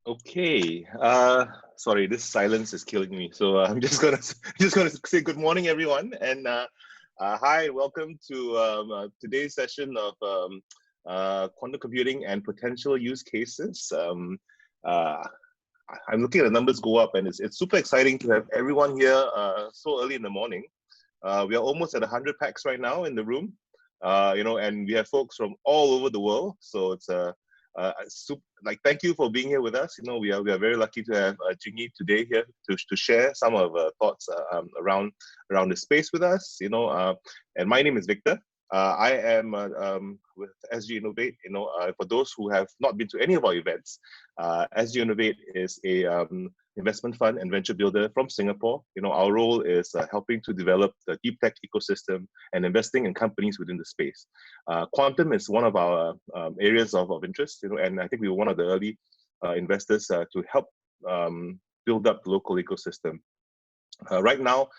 Okay. Sorry, this silence is killing me. So I'm just gonna say good morning, everyone, and hi, welcome to today's session of quantum computing and potential use cases. Uh, I'm looking at the numbers go up, and it's super exciting to have everyone here so early in the morning. We are almost at 100 packs right now in the room, and we have folks from all over the world. So it's thank you for being here with us. We are very lucky to have Jing today here to share some of thoughts around the space with us. And my name is Victor. I am with SGInnovate. For those who have not been to any of our events, SGInnovate is a investment fund and venture builder from Singapore. Our role is helping to develop the deep tech ecosystem and investing in companies within the space. Quantum is one of our areas of interest, and I think we were one of the early investors to help build up the local ecosystem. Right now,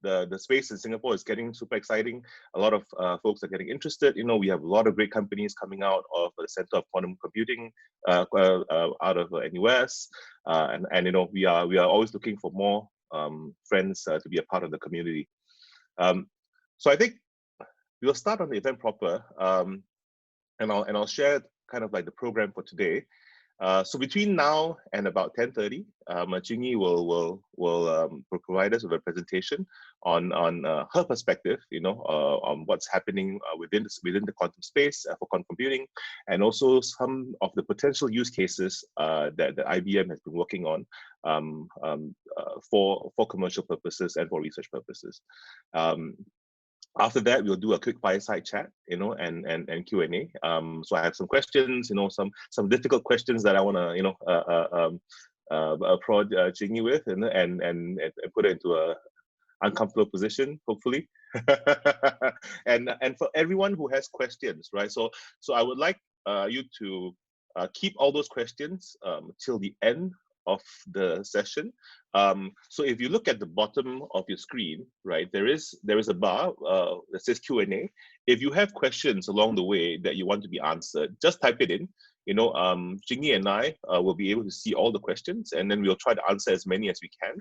the space in Singapore is getting super exciting. A lot of folks are getting interested. We have a lot of great companies coming out of the Center of Quantum Computing out of NUS, and we are always looking for more friends to be a part of the community. So I think we'll start on the event proper, and I'll share kind of like the program for today. So between now and about 10:30, Jing will provide us with a presentation on her perspective, on what's happening within the quantum space for quantum computing, and also some of the potential use cases that IBM has been working on for commercial purposes and for research purposes. After that, we'll do a quick fireside chat, and Q&A. So I have some questions, some difficult questions that I want to, prod Jing with, and put it into a uncomfortable position, hopefully. and for everyone who has questions, right? So I would like you to keep all those questions till the end of the session. So if you look at the bottom of your screen, right, there is a bar that says Q&A. If you have questions along the way that you want to be answered, just type it in. Jing and I will be able to see all the questions, and then we'll try to answer as many as we can.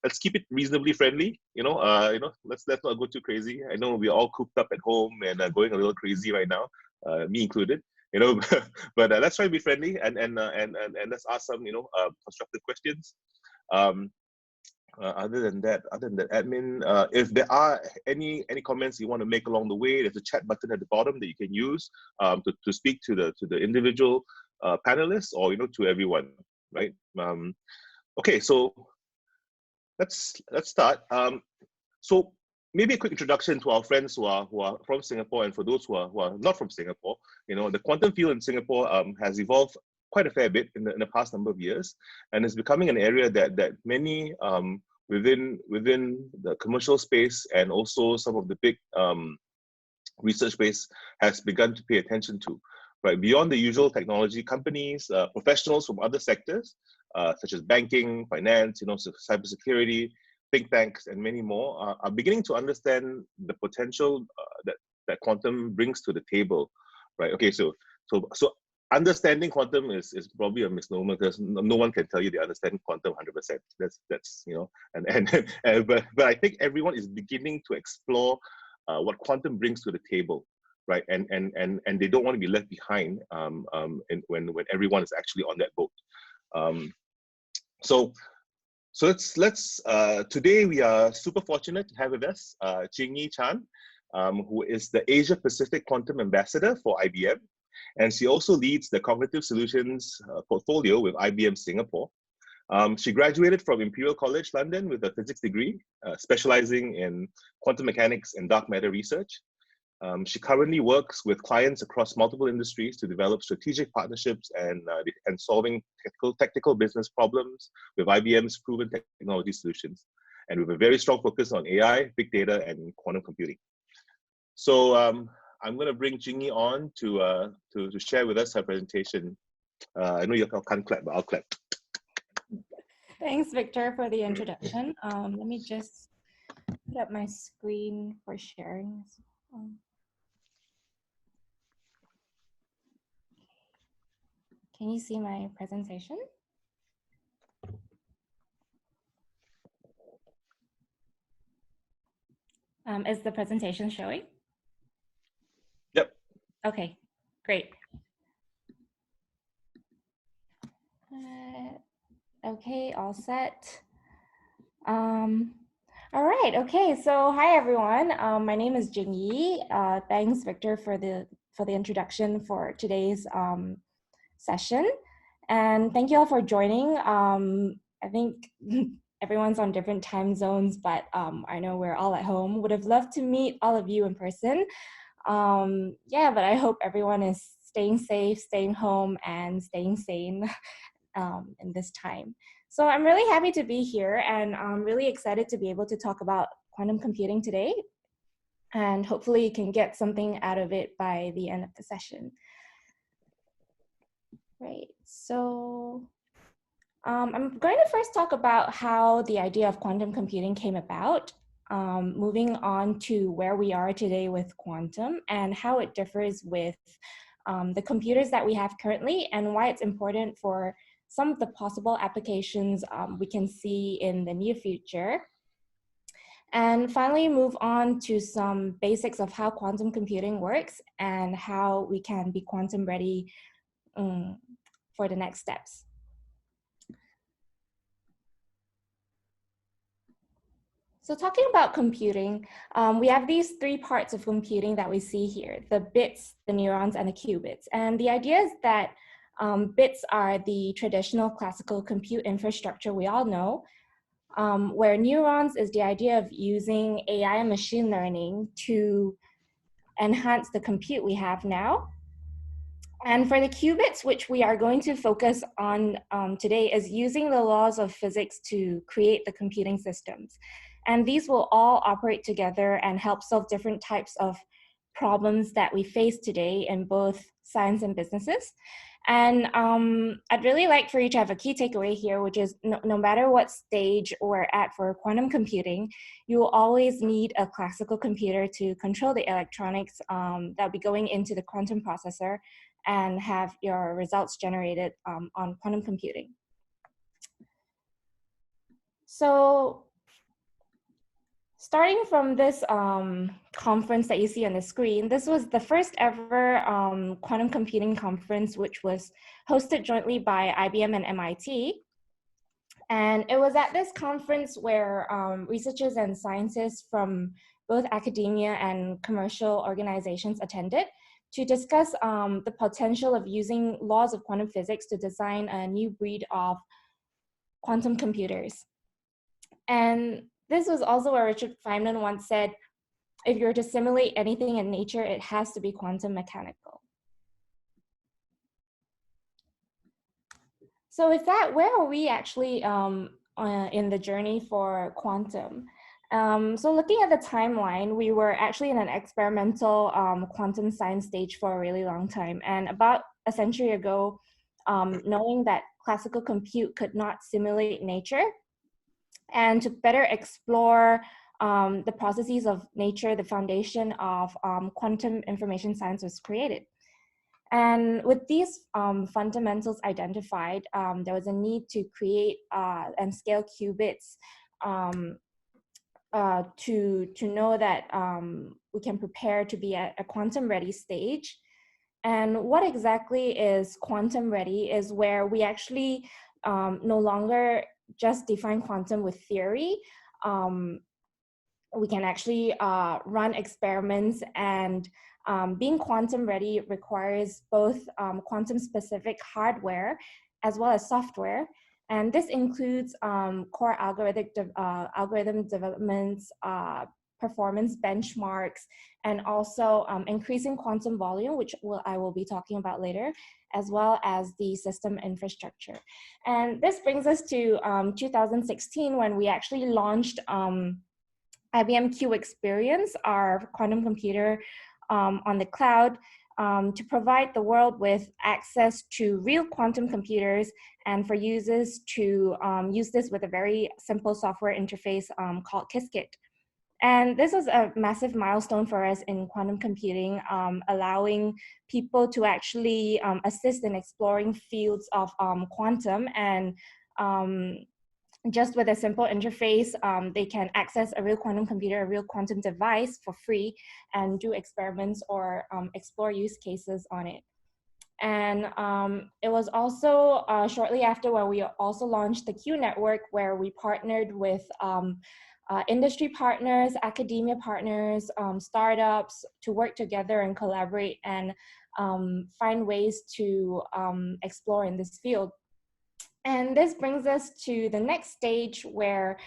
Let's keep it reasonably friendly. Let's not go too crazy. I know we're all cooped up at home and going a little crazy right now, me included. But let's try to be friendly and let's ask some constructive questions. Other than that, admin, if there are any comments you want to make along the way, there's a chat button at the bottom that you can use to speak to the individual panelists, or to everyone, right? Okay, so let's start. So maybe a quick introduction to our friends who are from Singapore, and for those who are not from Singapore. The quantum field in Singapore has evolved quite a fair bit in the past number of years, and it's becoming an area that many within the commercial space and also some of the big research space has begun to pay attention to. Right, beyond the usual technology companies, professionals from other sectors such as banking, finance, cybersecurity, think tanks, and many more are beginning to understand the potential that quantum brings to the table, right? Okay, so understanding quantum is probably a misnomer, because no one can tell you they understand quantum 100%. That's but I think everyone is beginning to explore what quantum brings to the table, right? And they don't want to be left behind when everyone is actually on that boat. So let's today we are super fortunate to have with us Jing Chan, who is the Asia Pacific Quantum Ambassador for IBM, and she also leads the Cognitive Solutions portfolio with IBM Singapore. She graduated from Imperial College London with a physics degree, specializing in quantum mechanics and dark matter research. She currently works with clients across multiple industries to develop strategic partnerships and solving technical business problems with IBM's proven technology solutions, and with a very strong focus on AI, big data, and quantum computing. So I'm going to bring Jing on to share with us her presentation. I know you can't clap, but I'll clap. Thanks, Victor, for the introduction. Let me just put up my screen for sharing. Can you see my presentation? Is the presentation showing? Yep. Okay, great. Okay, all set. All right, okay, so hi everyone. My name is Jing. Thanks, Victor, for the introduction for today's session. And thank you all for joining. I think everyone's on different time zones, but I know we're all at home. Would have loved to meet all of you in person. Yeah, but I hope everyone is staying safe, staying home, and staying sane in this time. So I'm really happy to be here, and I'm really excited to be able to talk about quantum computing today. And hopefully you can get something out of it by the end of the session. Right, so I'm going to first talk about how the idea of quantum computing came about, moving on to where we are today with quantum and how it differs with the computers that we have currently and why it's important for some of the possible applications we can see in the near future. And finally, move on to some basics of how quantum computing works and how we can be quantum ready for the next steps. So talking about computing, we have these three parts of computing that we see here, the bits, the neurons, and the qubits. And the idea is that bits are the traditional classical compute infrastructure we all know, where neurons is the idea of using AI and machine learning to enhance the compute we have now. And for the qubits, which we are going to focus on today, is using the laws of physics to create the computing systems. And these will all operate together and help solve different types of problems that we face today in both science and businesses. And I'd really like for you to have a key takeaway here, which is no matter what stage we're at for quantum computing, you will always need a classical computer to control the electronics that'll be going into the quantum processor and have your results generated on quantum computing. So starting from this conference that you see on the screen, this was the first ever quantum computing conference, which was hosted jointly by IBM and MIT. And it was at this conference where researchers and scientists from both academia and commercial organizations attended to discuss the potential of using laws of quantum physics to design a new breed of quantum computers. And this was also where Richard Feynman once said, if you're to simulate anything in nature, it has to be quantum mechanical. So with that, where are we actually in the journey for quantum? So looking at the timeline, we were actually in an experimental quantum science stage for a really long time. And about a century ago, knowing that classical compute could not simulate nature, and to better explore the processes of nature, the foundation of quantum information science was created. And with these fundamentals identified, there was a need to create and scale qubits to know that we can prepare to be at a quantum ready stage. And what exactly is quantum ready is where we actually no longer just define quantum with theory. We can actually run experiments, and being quantum ready requires both quantum specific hardware as well as software. And this includes core algorithm developments, performance benchmarks, and also increasing quantum volume, which I will be talking about later, as well as the system infrastructure. And this brings us to 2016, when we actually launched IBM Q Experience, our quantum computer on the cloud, to provide the world with access to real quantum computers and for users to use this with a very simple software interface called Qiskit. And this was a massive milestone for us in quantum computing, allowing people to actually assist in exploring fields of quantum. And just with a simple interface, they can access a real quantum computer, a real quantum device for free, and do experiments or explore use cases on it. And it was also shortly after where we also launched the Q Network, where we partnered with industry partners, academia partners, startups to work together and collaborate and find ways to explore in this field. And this brings us to the next stage where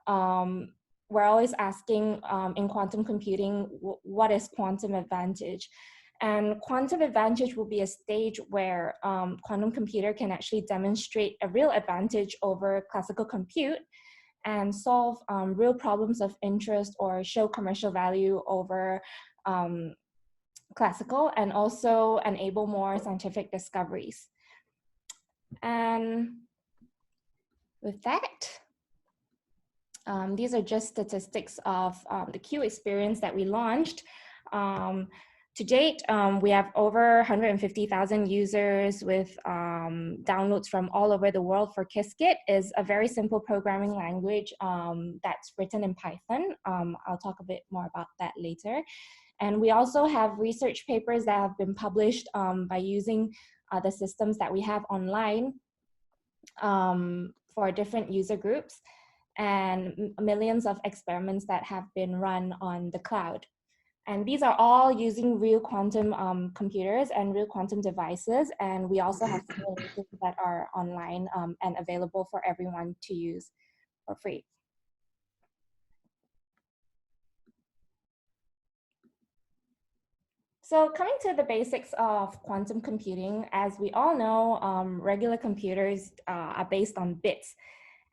we're always asking in quantum computing, what is quantum advantage? And quantum advantage will be a stage where quantum computer can actually demonstrate a real advantage over classical compute and solve real problems of interest or show commercial value over classical, and also enable more scientific discoveries. And with that, these are just statistics of the Q experience that we launched. To date, we have over 150,000 users with downloads from all over the world. For Qiskit is a very simple programming language that's written in Python. I'll talk a bit more about that later. And we also have research papers that have been published by using the systems that we have online for different user groups, and millions of experiments that have been run on the cloud. And these are all using real quantum computers and real quantum devices. And we also have simulators that are online and available for everyone to use for free. So coming to the basics of quantum computing, as we all know, regular computers are based on bits.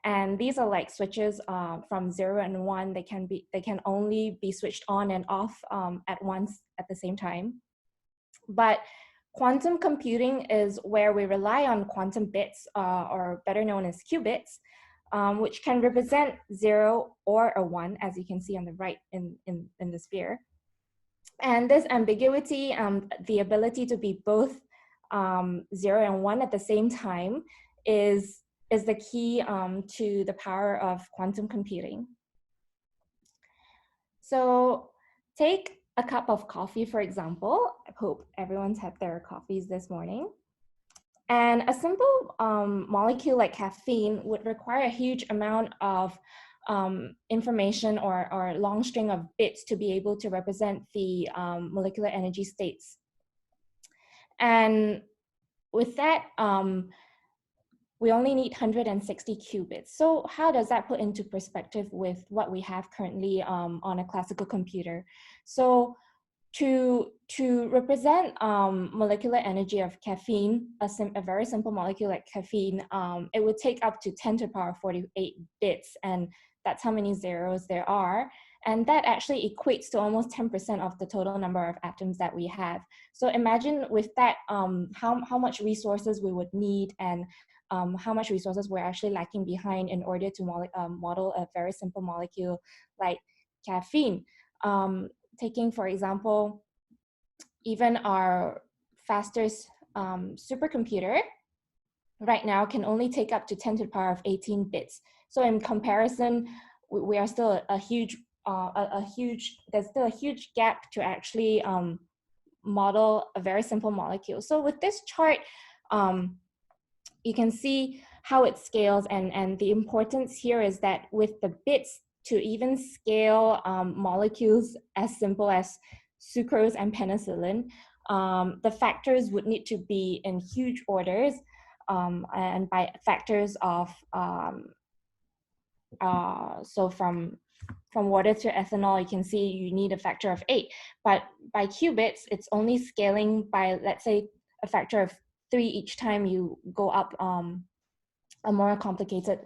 And these are like switches from 0 and 1. They can only be switched on and off at once at the same time. But quantum computing is where we rely on quantum bits, or better known as qubits, which can represent 0 or a 1, as you can see on the right in the sphere. And this ambiguity, the ability to be both 0 and 1 at the same time, is the key to the power of quantum computing. So take a cup of coffee, for example. I hope everyone's had their coffees this morning. And a simple molecule like caffeine would require a huge amount of information or long string of bits to be able to represent the molecular energy states. And with that, we only need 160 qubits. So how does that put into perspective with what we have currently on a classical computer? So to represent molecular energy of caffeine, a very simple molecule like caffeine, it would take up to 10 to the power 48 bits, and that's how many zeros there are. And that actually equates to almost 10% of the total number of atoms that we have. So imagine with that, how much resources we would need, and how much resources we're actually lacking behind in order to model a very simple molecule like caffeine. Taking, for example, even our fastest supercomputer right now can only take up to 10 to the power of 18 bits. So in comparison, we are still there's still a huge gap to actually model a very simple molecule. So with this chart, you can see how it scales, and the importance here is that with the bits, to even scale molecules as simple as sucrose and penicillin, the factors would need to be in huge orders, and by factors of, so from water to ethanol, you can see you need a factor of 8. But by qubits, it's only scaling by, let's say, a factor of 3 each time you go up a more complicated,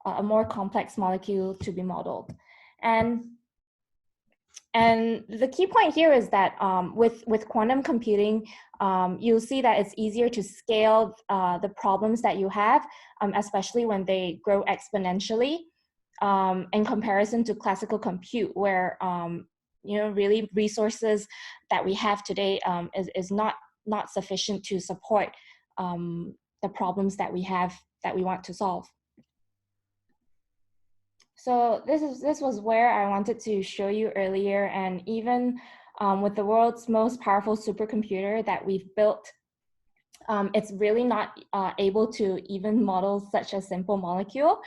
a more complex molecule to be modeled. And the key point here is that with quantum computing, you'll see that it's easier to scale the problems that you have, especially when they grow exponentially. in comparison to classical compute, where really resources that we have today is not sufficient to support the problems that we have that we want to solve. So this was where I wanted to show you earlier, and even with the world's most powerful supercomputer that we've built, it's really not able to even model such a simple molecule.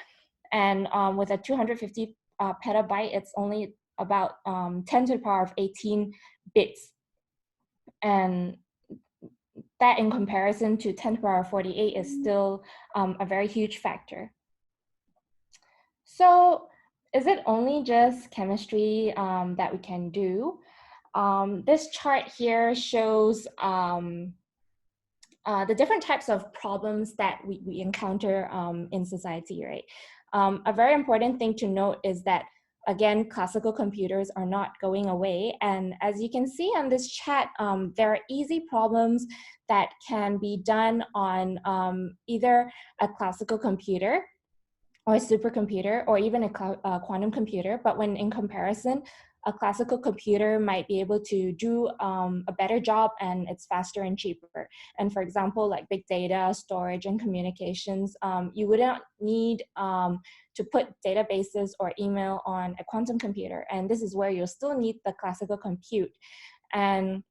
And with a 250 petabyte, it's only about 10 to the power of 18 bits. And that in comparison to 10 to the power of 48 is still a very huge factor. So is it only just chemistry that we can do? This chart here shows the different types of problems that we encounter in society, right? A very important thing to note is that, again, classical computers are not going away. And as you can see on this chat, there are easy problems that can be done on either a classical computer or a supercomputer, or even a quantum computer. But when in comparison, a classical computer might be able to do a better job, and it's faster and cheaper. And for example, like big data, storage, and communications, you wouldn't need to put databases or email on a quantum computer. And this is where you'll still need the classical compute. And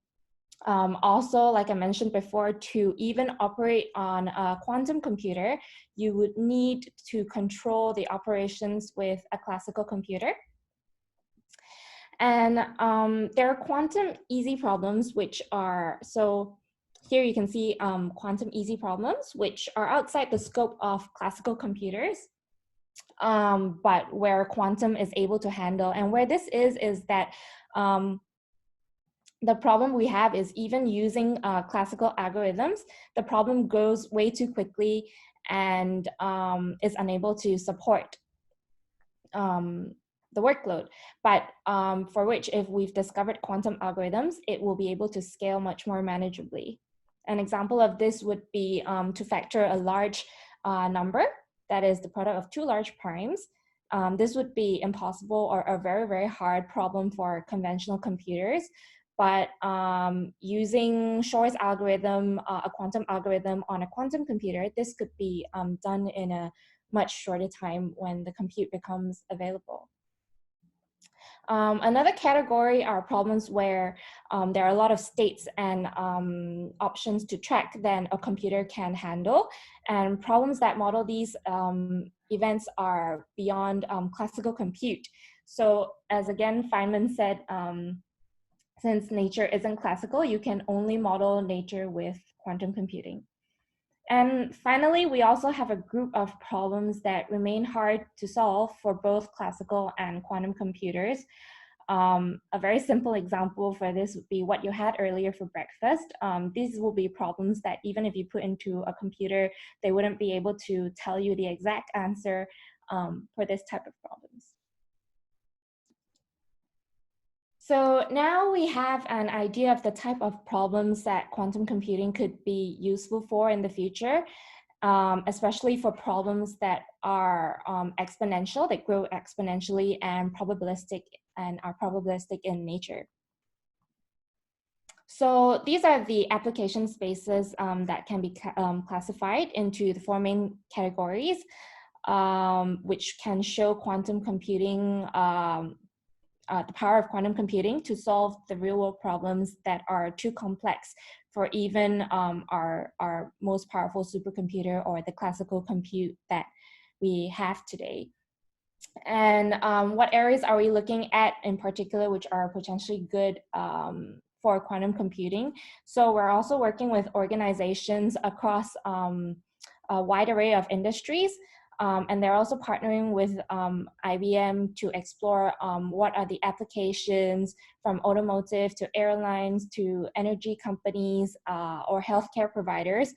also, like I mentioned before, to even operate on a quantum computer, you would need to control the operations with a classical computer. And there are quantum easy problems, which are, so here you can see quantum easy problems, which are outside the scope of classical computers, but where quantum is able to handle. And where this is that the problem we have is, even using classical algorithms, the problem goes way too quickly and is unable to support the workload. But for which, if we've discovered quantum algorithms, it will be able to scale much more manageably. An example of this would be to factor a large number, that is the product of two large primes. This would be impossible or a very, very hard problem for conventional computers. But using Shor's algorithm, a quantum algorithm on a quantum computer, this could be done in a much shorter time when the compute becomes available. Another category are problems where there are a lot of states and options to track than a computer can handle. And problems that model these events are beyond classical compute. So as again, Feynman said, since nature isn't classical, you can only model nature with quantum computing. And finally, we also have a group of problems that remain hard to solve for both classical and quantum computers. A very simple example for this would be what you had earlier for breakfast. These will be problems that even if you put into a computer, they wouldn't be able to tell you the exact answer for this type of problems. So now we have an idea of the type of problems that quantum computing could be useful for in the future, especially for problems that are exponential, that grow exponentially, and probabilistic, and are probabilistic in nature. So these are the application spaces that can be classified into the four main categories, which can show quantum computing, the power of quantum computing to solve the real world problems that are too complex for even our most powerful supercomputer or the classical compute that we have today. And what areas are we looking at in particular which are potentially good for quantum computing? So we're also working with organizations across a wide array of industries. And they're also partnering with IBM to explore what are the applications from automotive to airlines to energy companies or healthcare providers,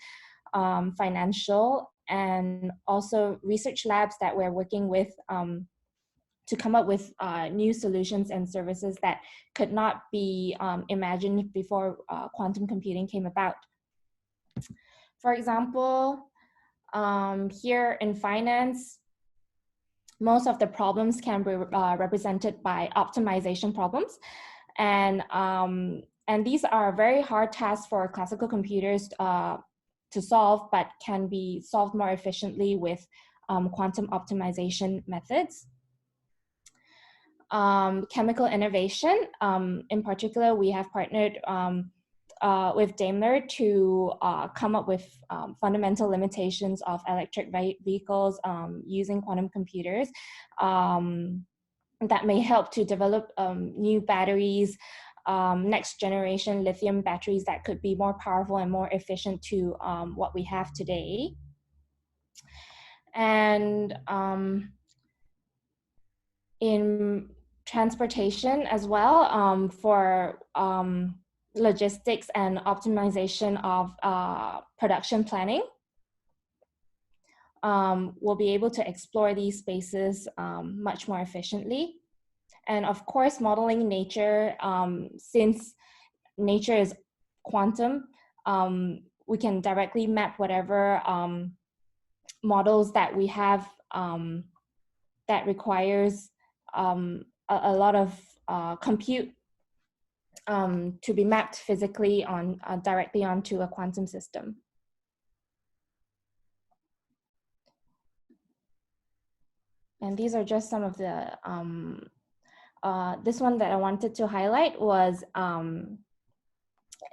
financial, and also research labs that we're working with to come up with new solutions and services that could not be imagined before quantum computing came about. For example, here in finance, most of the problems can be represented by optimization problems. And these are very hard tasks for classical computers to solve, but can be solved more efficiently with quantum optimization methods. Chemical innovation, in particular, we have partnered with Daimler to come up with fundamental limitations of electric vehicles using quantum computers that may help to develop new batteries, next generation lithium batteries that could be more powerful and more efficient to what we have today. And in transportation as well, for logistics and optimization of production planning. We'll be able to explore these spaces much more efficiently. And of course, modeling nature, since nature is quantum, we can directly map whatever models that we have that requires a lot of compute to be mapped physically on directly onto a quantum system. And these are just some of the, this one that I wanted to highlight was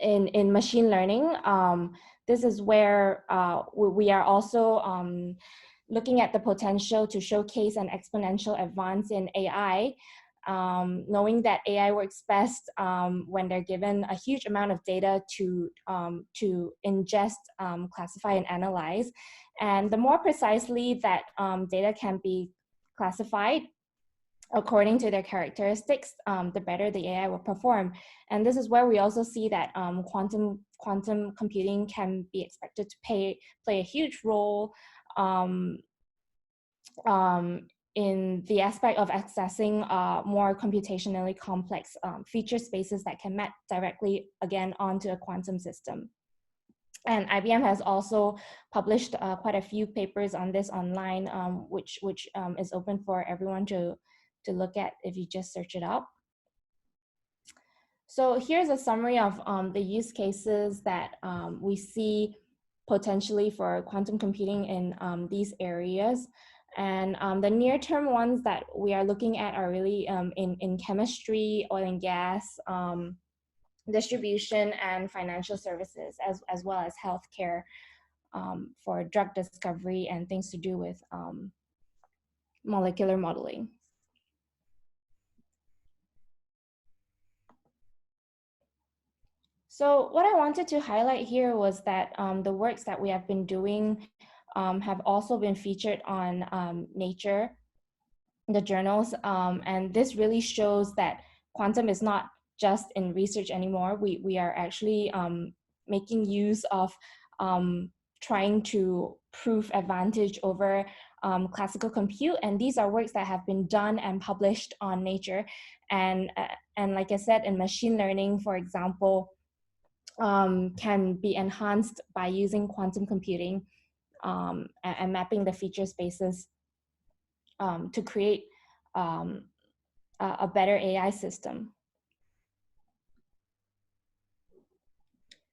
in machine learning. This is where we are also looking at the potential to showcase an exponential advance in AI, knowing that AI works best when they're given a huge amount of data to ingest, classify, and analyze. And the more precisely that data can be classified according to their characteristics, the better the AI will perform. And this is where we also see that quantum computing can be expected to play a huge role in the aspect of accessing more computationally complex feature spaces that can map directly, again, onto a quantum system. And IBM has also published quite a few papers on this online, which is open for everyone to look at if you just search it up. So here's a summary of the use cases that we see potentially for quantum computing in these areas. And the near-term ones that we are looking at are really in chemistry, oil and gas, distribution, and financial services, as well as healthcare for drug discovery and things to do with molecular modeling. So what I wanted to highlight here was that the works that we have been doing have also been featured on Nature, the journals, and this really shows that quantum is not just in research anymore. We are actually making use of trying to prove advantage over classical compute, and these are works that have been done and published on Nature. And like I said, in machine learning, for example, can be enhanced by using quantum computing and mapping the feature spaces to create a better AI system.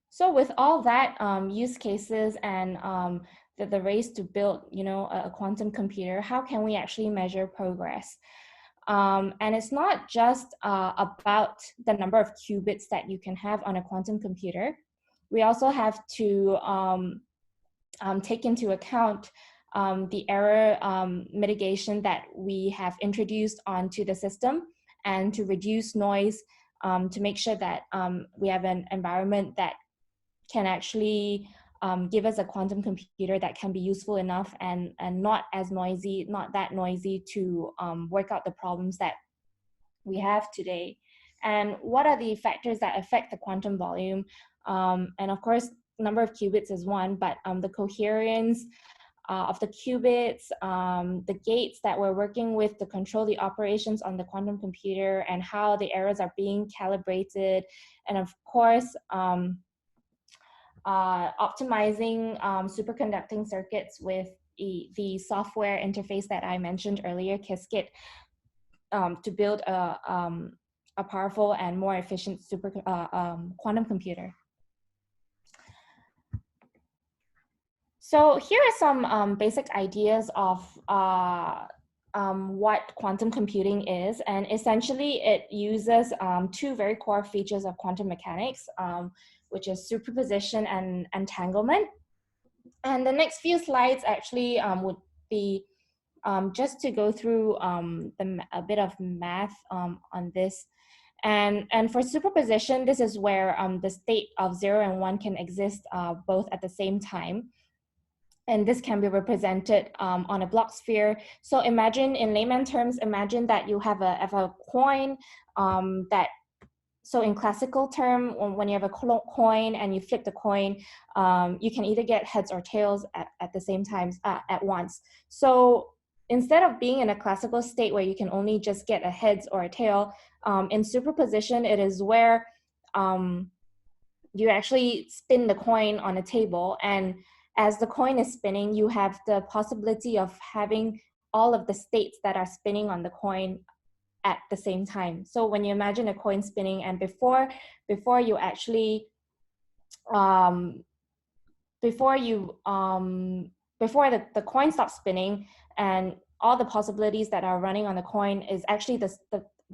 So with all that use cases and the race to build, a quantum computer, how can we actually measure progress? And it's not just about the number of qubits that you can have on a quantum computer. We also have to take into account the error mitigation that we have introduced onto the system, and to reduce noise, to make sure that we have an environment that can actually give us a quantum computer that can be useful enough and not as noisy, not that noisy to work out the problems that we have today. And what are the factors that affect the quantum volume? And of course, number of qubits is one, but the coherence of the qubits, the gates that we're working with to control the operations on the quantum computer, and how the errors are being calibrated, and of course, optimizing superconducting circuits with the software interface that I mentioned earlier, Qiskit, to build a powerful and more efficient quantum computer. So here are some basic ideas of what quantum computing is, and essentially it uses two very core features of quantum mechanics, which is superposition and entanglement. And the next few slides actually would be just to go through a bit of math on this. And for superposition, this is where the state of 0 and 1 can exist both at the same time. And this can be represented on a block sphere. So imagine, in layman terms, imagine that you have a coin so in classical term, when you have a coin and you flip the coin, you can either get heads or tails at the same time, at once. So instead of being in a classical state where you can only just get a heads or a tail, in superposition, it is where you actually spin the coin on a table, and as the coin is spinning, you have the possibility of having all of the states that are spinning on the coin at the same time. So when you imagine a coin spinning, and before you actually before the coin stops spinning, and all the possibilities that are running on the coin is actually the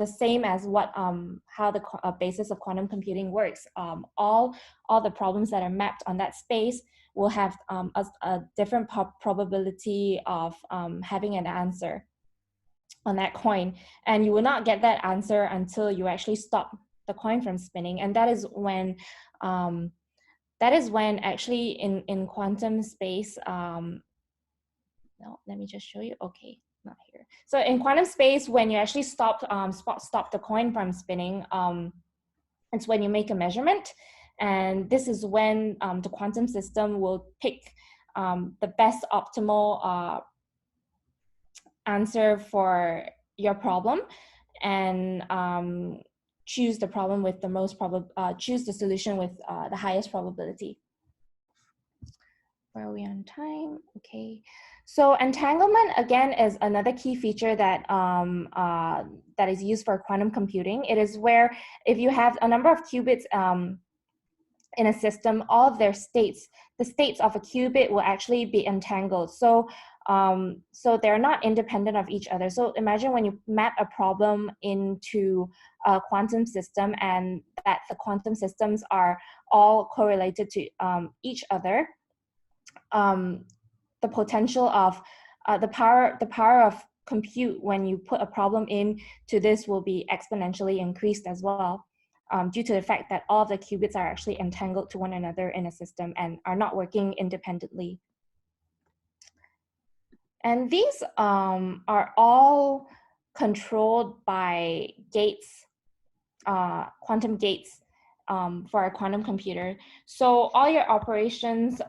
same as what how the basis of quantum computing works. All the problems that are mapped on that space will have a different probability of having an answer on that coin, and you will not get that answer until you actually stop the coin from spinning. And that is when actually in quantum space, no, let me just show you. Okay, not here. So in quantum space, when you actually stop the coin from spinning, it's when you make a measurement, and this is when the quantum system will pick the best optimal answer for your problem, and choose the problem with the most choose the solution with the highest probability. Where are we on time? Okay. So entanglement, again, is another key feature that that is used for quantum computing. It is where if you have a number of qubits in a system, all of their states, the states of a qubit will actually be entangled. So they're not independent of each other. So imagine when you map a problem into a quantum system, and that the quantum systems are all correlated to each other. The potential of the power of compute when you put a problem in to this will be exponentially increased as well, due to the fact that all the qubits are actually entangled to one another in a system and are not working independently. And these are all controlled by gates, quantum gates, for a quantum computer. So all your operations,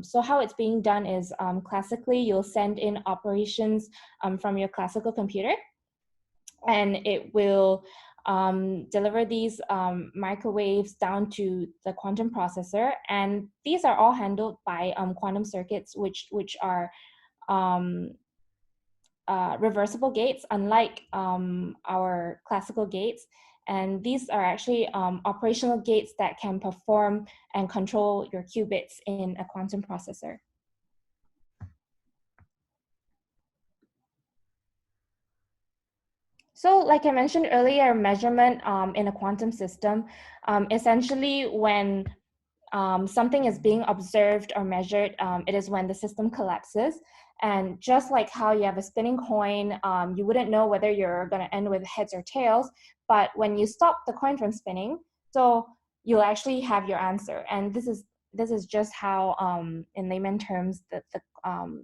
so how it's being done is classically you'll send in operations from your classical computer, and it will deliver these microwaves down to the quantum processor, and these are all handled by quantum circuits, which are reversible gates, unlike our classical gates. And these are actually operational gates that can perform and control your qubits in a quantum processor. So like I mentioned earlier, measurement in a quantum system, essentially when something is being observed or measured, it is when the system collapses. And just like how you have a spinning coin, you wouldn't know whether you're going to end with heads or tails, but when you stop the coin from spinning, so you'll actually have your answer. And this is just how, in layman terms, the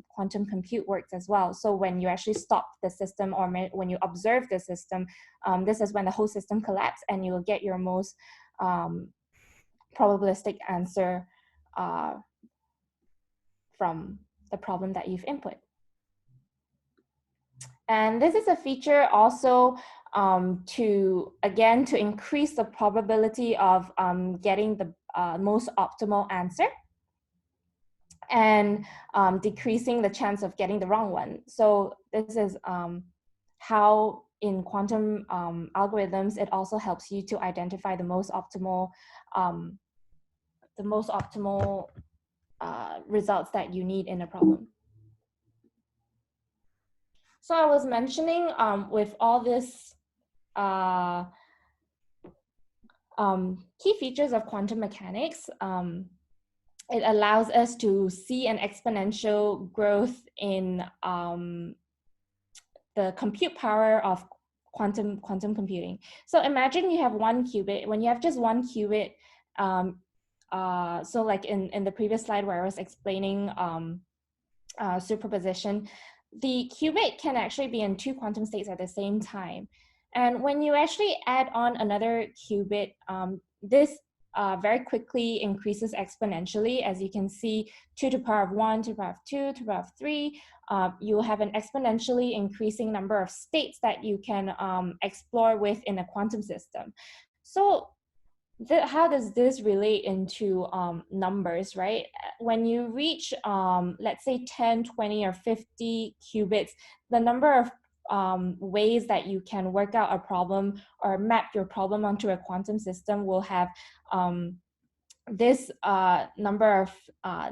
quantum compute works as well. So when you actually stop the system, or when you observe the system, this is when the whole system collapses, and you will get your most probabilistic answer from the problem that you've input. And this is a feature also to increase the probability of getting the most optimal answer. and decreasing the chance of getting the wrong one. So this is how in quantum algorithms, it also helps you to identify the most optimal results that you need in a problem. So I was mentioning with all this key features of quantum mechanics, it allows us to see an exponential growth in the compute power of quantum computing. So imagine you have one qubit. When you have just one qubit, so like in the previous slide where I was explaining superposition, the qubit can actually be in two quantum states at the same time. And when you actually add on another qubit, this very quickly increases exponentially. As you can see, 2 to the power of 1, 2 to the power of 2, 2 to the power of 3. You have an exponentially increasing number of states that you can explore with in a quantum system. So how does this relate into numbers, right? When you reach, let's say 10, 20, or 50 qubits, the number of ways that you can work out a problem or map your problem onto a quantum system will have this number of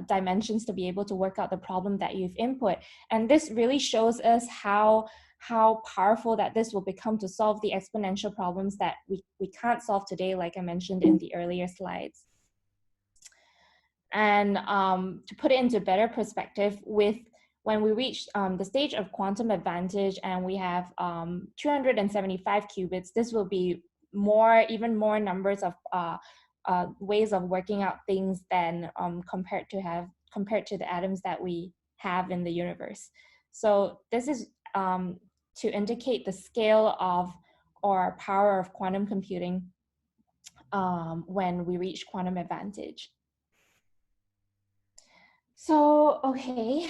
dimensions to be able to work out the problem that you've input. And this really shows us how powerful that this will become to solve the exponential problems that we can't solve today, like I mentioned in the earlier slides. And to put it into better perspective, when we reach the stage of quantum advantage and we have 275 qubits, this will be even more numbers of ways of working out things than compared to the atoms that we have in the universe. So this is to indicate the scale of or power of quantum computing when we reach quantum advantage. So, okay,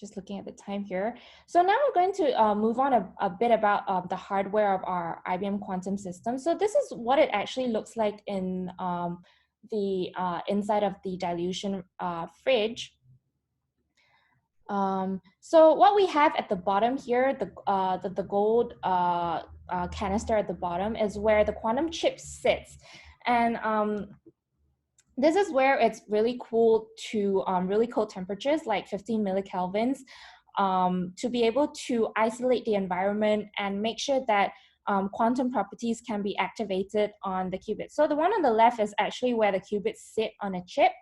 just looking at the time here. So now we're going to move on a bit about the hardware of our IBM quantum system. So this is what it actually looks like in the inside of the dilution fridge. So what we have at the bottom here, the gold canister at the bottom is where the quantum chip sits. And this is where it's really cool to really cold temperatures like 15 millikelvins to be able to isolate the environment and make sure that quantum properties can be activated on the qubit. So the one on the left is actually where the qubits sit on a chip,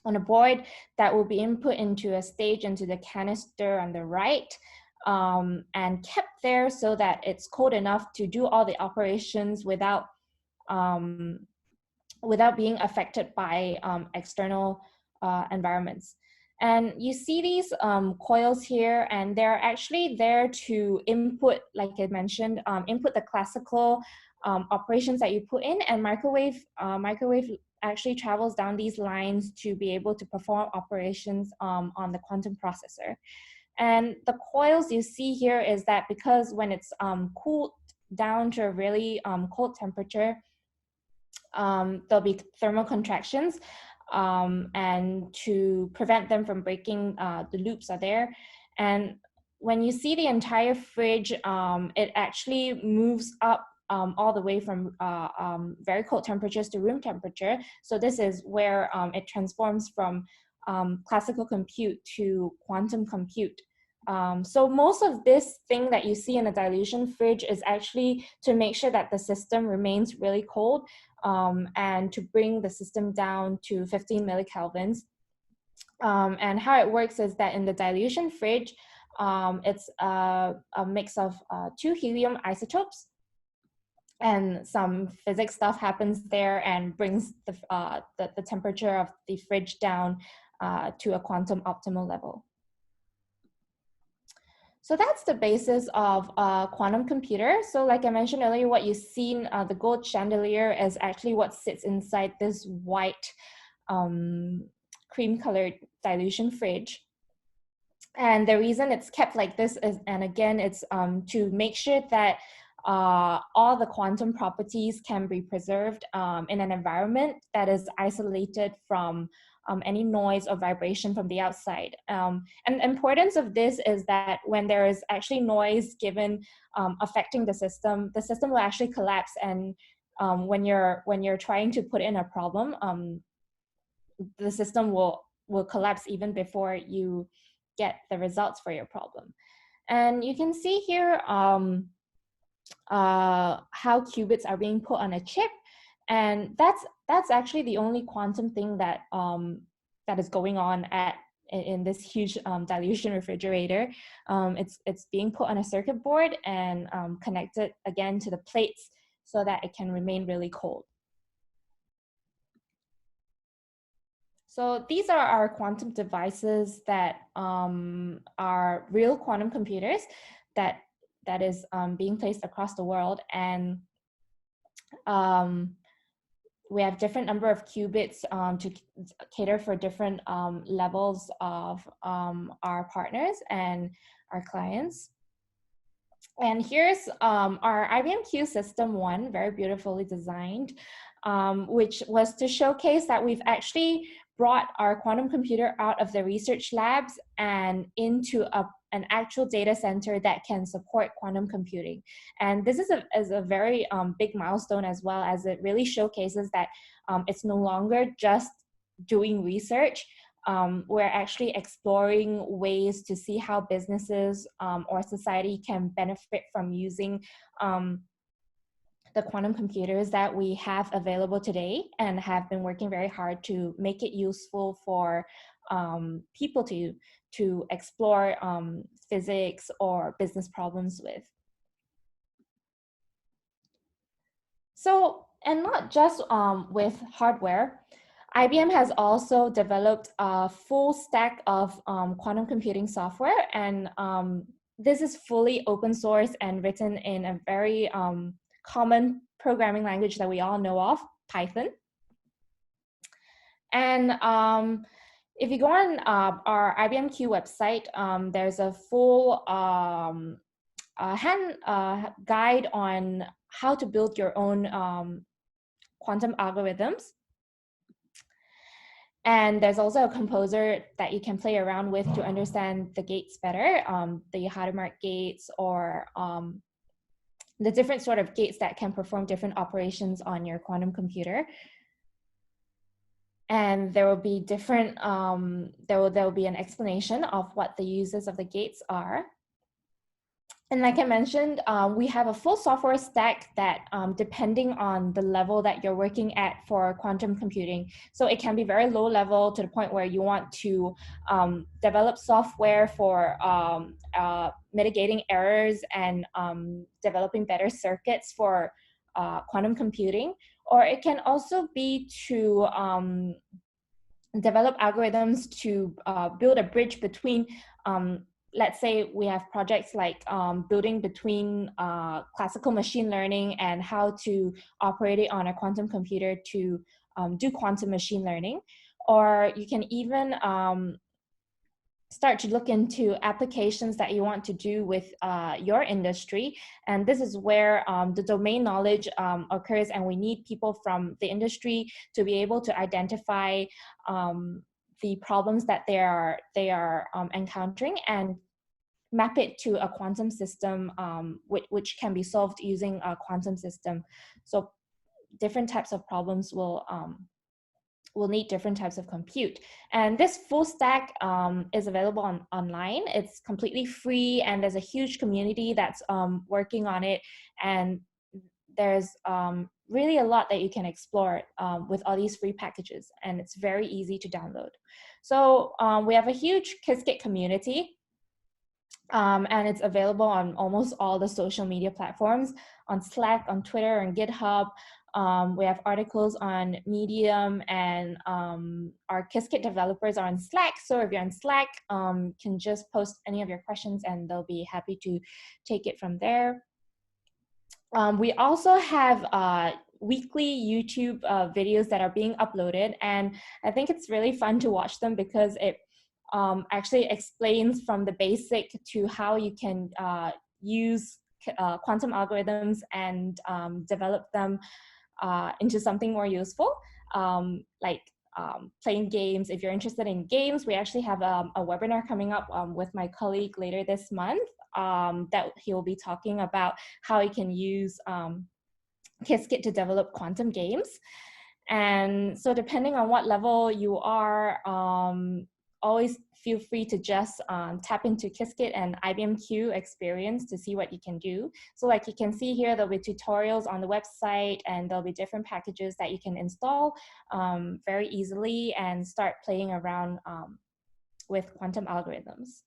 on a board that will be input into a stage into the canister on the right and kept there so that it's cold enough to do all the operations without being affected by external environments. And you see these coils here, and they're actually there to input, like I mentioned, input the classical operations that you put in, and microwave actually travels down these lines to be able to perform operations on the quantum processor. And the coils you see here is that because when it's cooled down to a really cold temperature, there'll be thermal contractions, and to prevent them from breaking, the loops are there. And when you see the entire fridge, it actually moves up all the way from very cold temperatures to room temperature. So this is where it transforms from classical compute to quantum compute. So most of this thing that you see in a dilution fridge is actually to make sure that the system remains really cold and to bring the system down to 15 millikelvins. And how it works is that in the dilution fridge, it's a mix of 2 helium isotopes, and some physics stuff happens there and brings the temperature of the fridge down to a quantum optimal level. So that's the basis of a quantum computer. So like I mentioned earlier, what you've seen, the gold chandelier is actually what sits inside this white cream-colored dilution fridge. And the reason it's kept like this is, and again, it's to make sure that all the quantum properties can be preserved in an environment that is isolated from any noise or vibration from the outside. And the importance of this is that when there is actually noise given affecting the system will actually collapse. And when you're trying to put in a problem, the system will collapse even before you get the results for your problem. And you can see here how qubits are being put on a chip, and that's actually the only quantum thing that that is going on in this huge dilution refrigerator. It's being put on a circuit board and connected again to the plates so that it can remain really cold. So these are our quantum devices that are real quantum computers that is being placed across the world. And we have different number of qubits to cater for different levels of our partners and our clients. And here's our IBM Q System 1, very beautifully designed, which was to showcase that we've actually brought our quantum computer out of the research labs and into an actual data center that can support quantum computing. And this is a very big milestone, as well as it really showcases that it's no longer just doing research. We're actually exploring ways to see how businesses or society can benefit from using the quantum computers that we have available today, and have been working very hard to make it useful for people to explore physics or business problems with. So, and not just with hardware, IBM has also developed a full stack of quantum computing software, and this is fully open source and written in a very common programming language that we all know of, Python. And if you go on our IBM Q website, there's a full hand guide on how to build your own quantum algorithms. And there's also a composer that you can play around with to understand the gates better, the Hadamard gates, or the different sort of gates that can perform different operations on your quantum computer. And there will be different, there will be an explanation of what the uses of the gates are. And like I mentioned, we have a full software stack that depending on the level that you're working at for quantum computing. So it can be very low level to the point where you want to develop software for mitigating errors and developing better circuits for quantum computing. Or it can also be to develop algorithms to build a bridge between let's say we have projects like building between classical machine learning and how to operate it on a quantum computer to do quantum machine learning. Or you can even start to look into applications that you want to do with your industry. And this is where the domain knowledge occurs, and we need people from the industry to be able to identify the problems that they are encountering and map it to a quantum system which can be solved using a quantum system. So different types of problems will need different types of compute. And this full stack is available online. It's completely free, and there's a huge community that's working on it. And there's really a lot that you can explore with all these free packages, and it's very easy to download. So we have a huge Qiskit community, and it's available on almost all the social media platforms, on Slack, on Twitter, on GitHub. We have articles on Medium, and our Qiskit developers are on Slack. So if you're on Slack, you can just post any of your questions and they'll be happy to take it from there. We also have weekly YouTube videos that are being uploaded, and I think it's really fun to watch them because it actually explains from the basic to how you can use quantum algorithms and develop them into something more useful. Like playing games. If you're interested in games, we actually have a webinar coming up with my colleague later this month that he will be talking about how you can use Qiskit to develop quantum games. And so depending on what level you are, always feel free to just tap into Qiskit and IBM Q experience to see what you can do. So like you can see here, there'll be tutorials on the website, and there'll be different packages that you can install very easily and start playing around with quantum algorithms.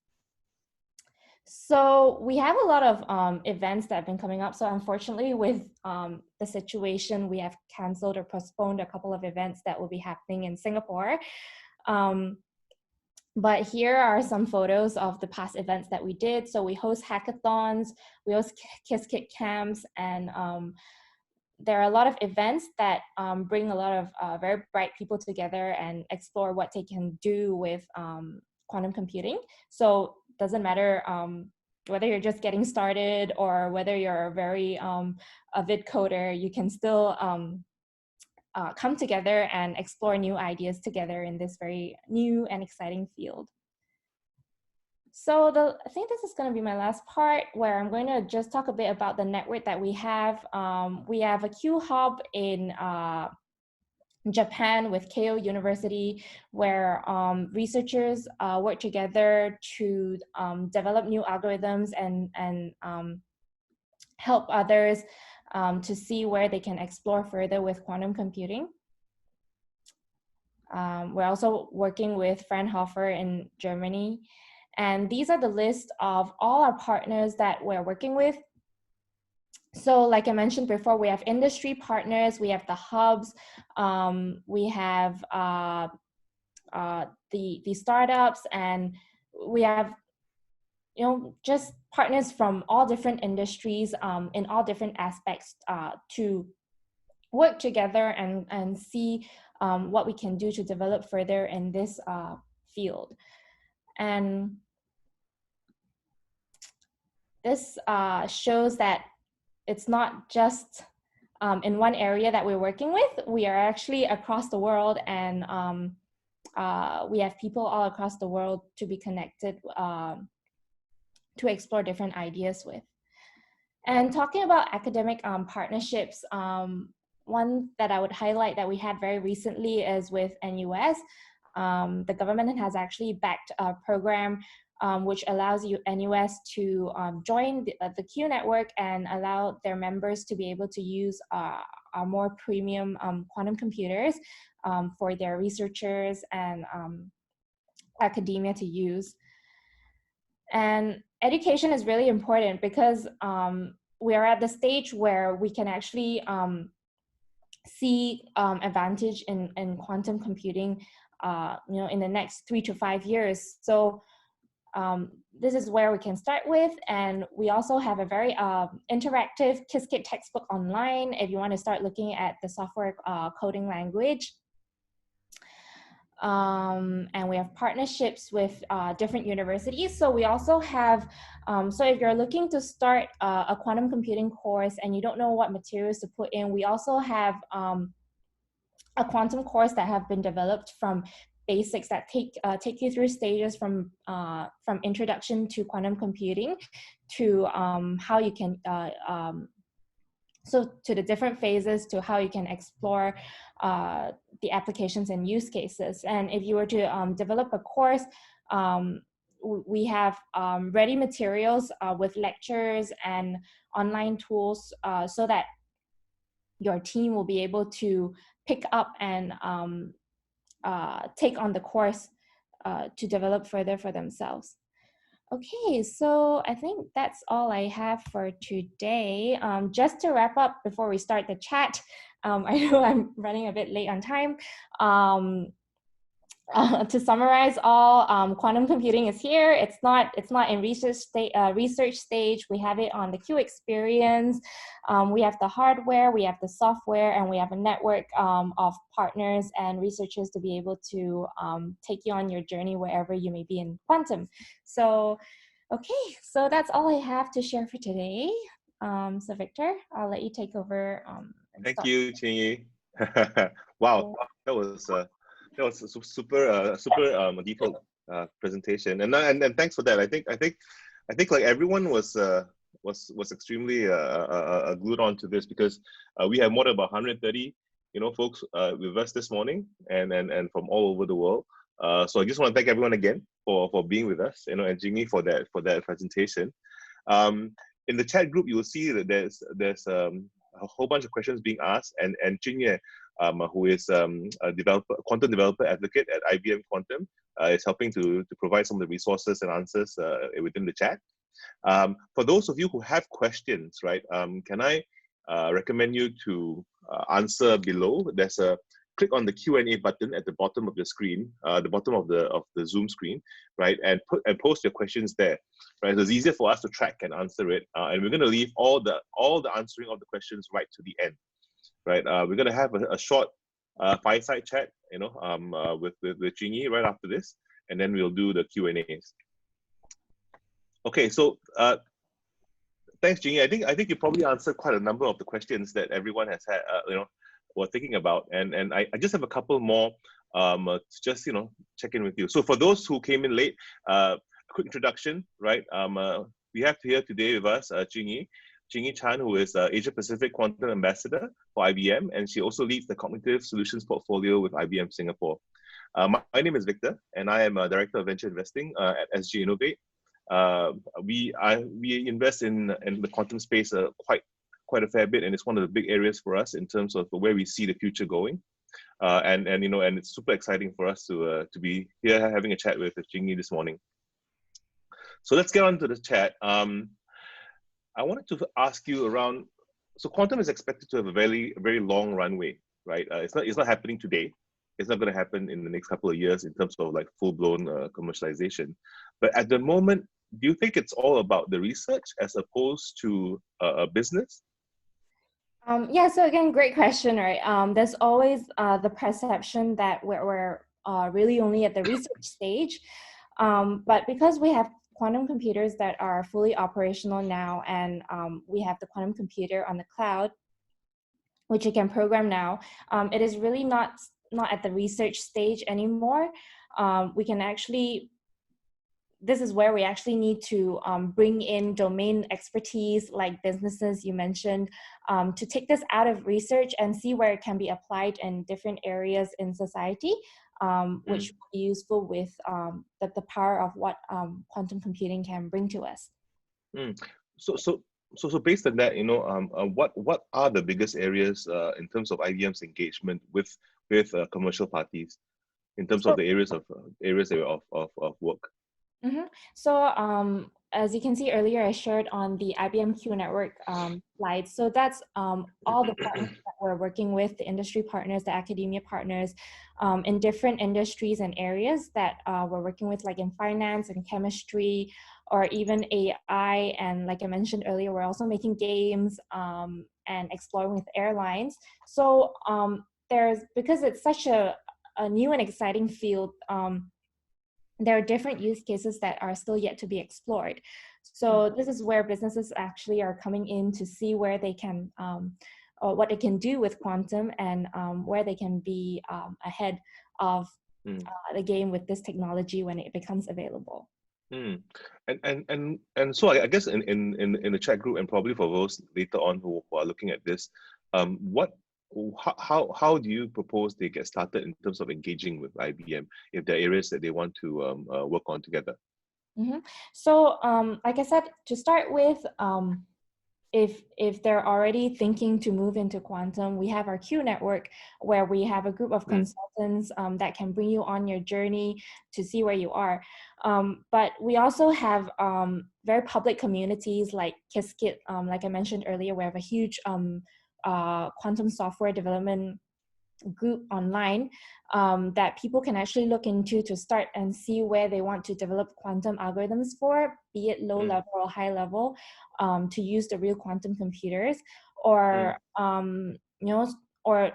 So we have a lot of events that have been coming up. So unfortunately, with the situation, we have canceled or postponed a couple of events that will be happening in Singapore. But here are some photos of the past events that we did. So we host hackathons, we host Qiskit camps, and there are a lot of events that bring a lot of very bright people together and explore what they can do with quantum computing. So it doesn't matter whether you're just getting started or whether you're a very avid coder, you can still come together and explore new ideas together in this very new and exciting field. So I think this is going to be my last part, where I'm going to just talk a bit about the network that we have. We have a Q hub in Japan with Keio University, where researchers work together to develop new algorithms and help others to see where they can explore further with quantum computing. We're also working with Fraunhofer in Germany. And these are the list of all our partners that we're working with. So like I mentioned before, we have industry partners, we have the hubs, we have the startups, and we have just partners from all different industries in all different aspects to work together and see what we can do to develop further in this field. And this shows that it's not just in one area that we're working with. We are actually across the world, and we have people all across the world to be connected to explore different ideas with. And talking about academic partnerships, one that I would highlight that we had very recently is with NUS. The government has actually backed a program which allows NUS to join the Q network and allow their members to be able to use our more premium quantum computers for their researchers and academia to use. And education is really important because we are at the stage where we can actually see advantage in quantum computing in the next 3 to 5 years. So this is where we can start with, and we also have a very interactive Qiskit textbook online if you want to start looking at the software coding language. And we have partnerships with different universities. So we also have, so if you're looking to start a quantum computing course and you don't know what materials to put in, we also have a quantum course that have been developed from basics that take you through stages from introduction to quantum computing to how you can so to the different phases to how you can explore the applications and use cases. And if you were to develop a course, we have ready materials with lectures and online tools so that your team will be able to pick up and take on the course to develop further for themselves. Okay, so I think that's all I have for today. Just to wrap up before we start the chat, I know I'm running a bit late on time. To summarize all, quantum computing is here. It's not in research stage. We have it on the Q experience. We have the hardware, we have the software, and we have a network of partners and researchers to be able to take you on your journey wherever you may be in quantum. So, okay, so that's all I have to share for today. So Victor, I'll let you take over. Thank you, Jing. Wow, that was That was a super detailed presentation, and thanks for that. I think like everyone was extremely glued on to this because we have more than about 130 folks with us this morning, and from all over the world. So I just want to thank everyone again for being with us, and Jing for that presentation. In the chat group, you will see that there's a whole bunch of questions being asked, and Jing, who is a quantum developer advocate at IBM Quantum, is helping to provide some of the resources and answers within the chat. For those of you who have questions, right, can I recommend you to answer below? There's a click on the Q&A button at the bottom of the screen, the bottom of the Zoom screen, right, and post your questions there, right. So it's easier for us to track and answer it, and we're going to leave all the answering of the questions right to the end, right. We're going to have a short fireside chat, with Jing right after this, and then we'll do the Q&As. Okay, so thanks, Jing. I think you probably answered quite a number of the questions that everyone has had, were thinking about, and I just have a couple more to just check in with you. So for those who came in late, a quick introduction, right? We have here today with us Jing Chan, who is Asia Pacific Quantum Ambassador for IBM, and she also leads the Cognitive Solutions portfolio with IBM Singapore. My name is Victor, and I am a Director of Venture Investing at SGInnovate. We invest in the quantum space quite a fair bit, and it's one of the big areas for us in terms of where we see the future going. And it's super exciting for us to be here having a chat with Jing this morning. So let's get on to the chat. I wanted to ask you around. So quantum is expected to have a very long runway, right? It's not happening today. It's not going to happen in the next couple of years in terms of like full-blown commercialization. But at the moment, do you think it's all about the research as opposed to a business? Yeah, so again, great question, right? There's always the perception that we're really only at the research stage. But because we have quantum computers that are fully operational now, and we have the quantum computer on the cloud, which you can program now, it is really not at the research stage anymore. We can actually, this is where we actually need to bring in domain expertise like businesses you mentioned, to take this out of research and see where it can be applied in different areas in society, which will be useful with the power of what quantum computing can bring to us. So based on that, what are the biggest areas in terms of IBM's engagement with commercial parties in terms of the areas of work? So as you can see earlier, I shared on the IBM Q Network slide. So that's all the partners that we're working with, the industry partners, the academia partners, in different industries and areas that we're working with, like in finance and chemistry, or even AI. And like I mentioned earlier, we're also making games and exploring with airlines. So because it's such a new and exciting field, there are different use cases that are still yet to be explored. So this is where businesses actually are coming in to see where they can, or what they can do with quantum, and where they can be ahead of the game with this technology when it becomes available. And so I guess in the chat group, and probably for those later on who are looking at this, how do you propose they get started in terms of engaging with IBM if there are areas that they want to work on together? So like I said, to start with, if they're already thinking to move into quantum, we have our Q network where we have a group of consultants that can bring you on your journey to see where you are. But we also have very public communities like Qiskit. Like I mentioned earlier, we have a huge quantum software development group online that people can actually look into to start and see where they want to develop quantum algorithms for, be it low level or high level, to use the real quantum computers, or or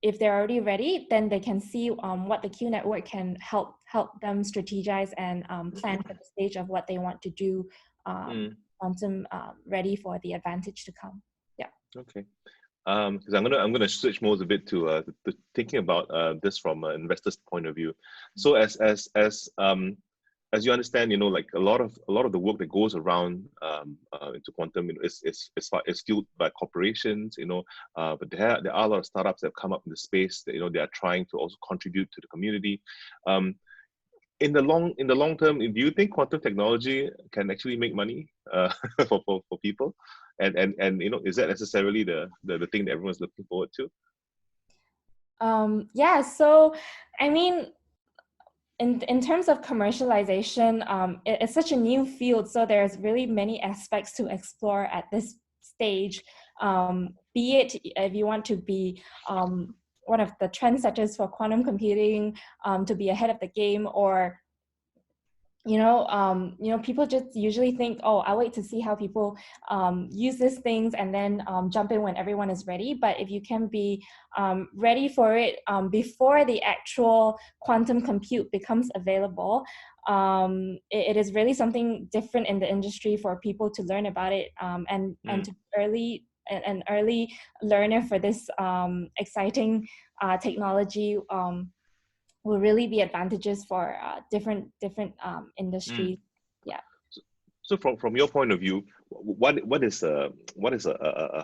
if they're already ready, then they can see what the Q network can help them strategize and plan for the stage of what they want to do, quantum ready for the advantage to come. Yeah. Okay. Because I'm gonna switch modes a bit to thinking about this from an investor's point of view. So as you understand, like a lot of the work that goes around into quantum, is fueled by corporations, but there are a lot of startups that have come up in the space that they are trying to also contribute to the community. In the long term, do you think quantum technology can actually make money for people? And is that necessarily the thing that everyone's looking forward to? Yeah, so I mean, in terms of commercialization, it's such a new field, so there's really many aspects to explore at this stage. Be it if you want to be one of the trendsetters for quantum computing, to be ahead of the game, or people just usually think, oh, I'll wait to see how people use these things and then jump in when everyone is ready. But if you can be ready for it before the actual quantum compute becomes available, it is really something different in the industry for people to learn about it, and to an early learner for this exciting technology. Will really be advantages for different industries. Yeah. So from your point of view, what is a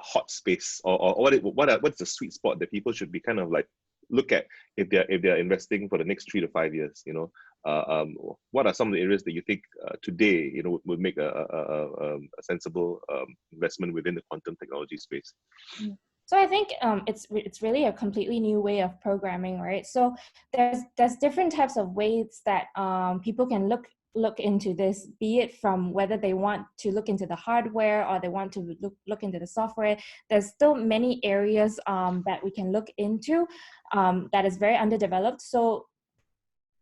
hot space, or what's the sweet spot that people should be kind of like look at if they're investing for the next 3 to 5 years? What are some of the areas that you think today would make a sensible investment within the quantum technology space? So I think it's really a completely new way of programming, right? So there's different types of ways that people can look into this, be it from whether they want to look into the hardware or they want to look into the software. There's still many areas that we can look into that is very underdeveloped. So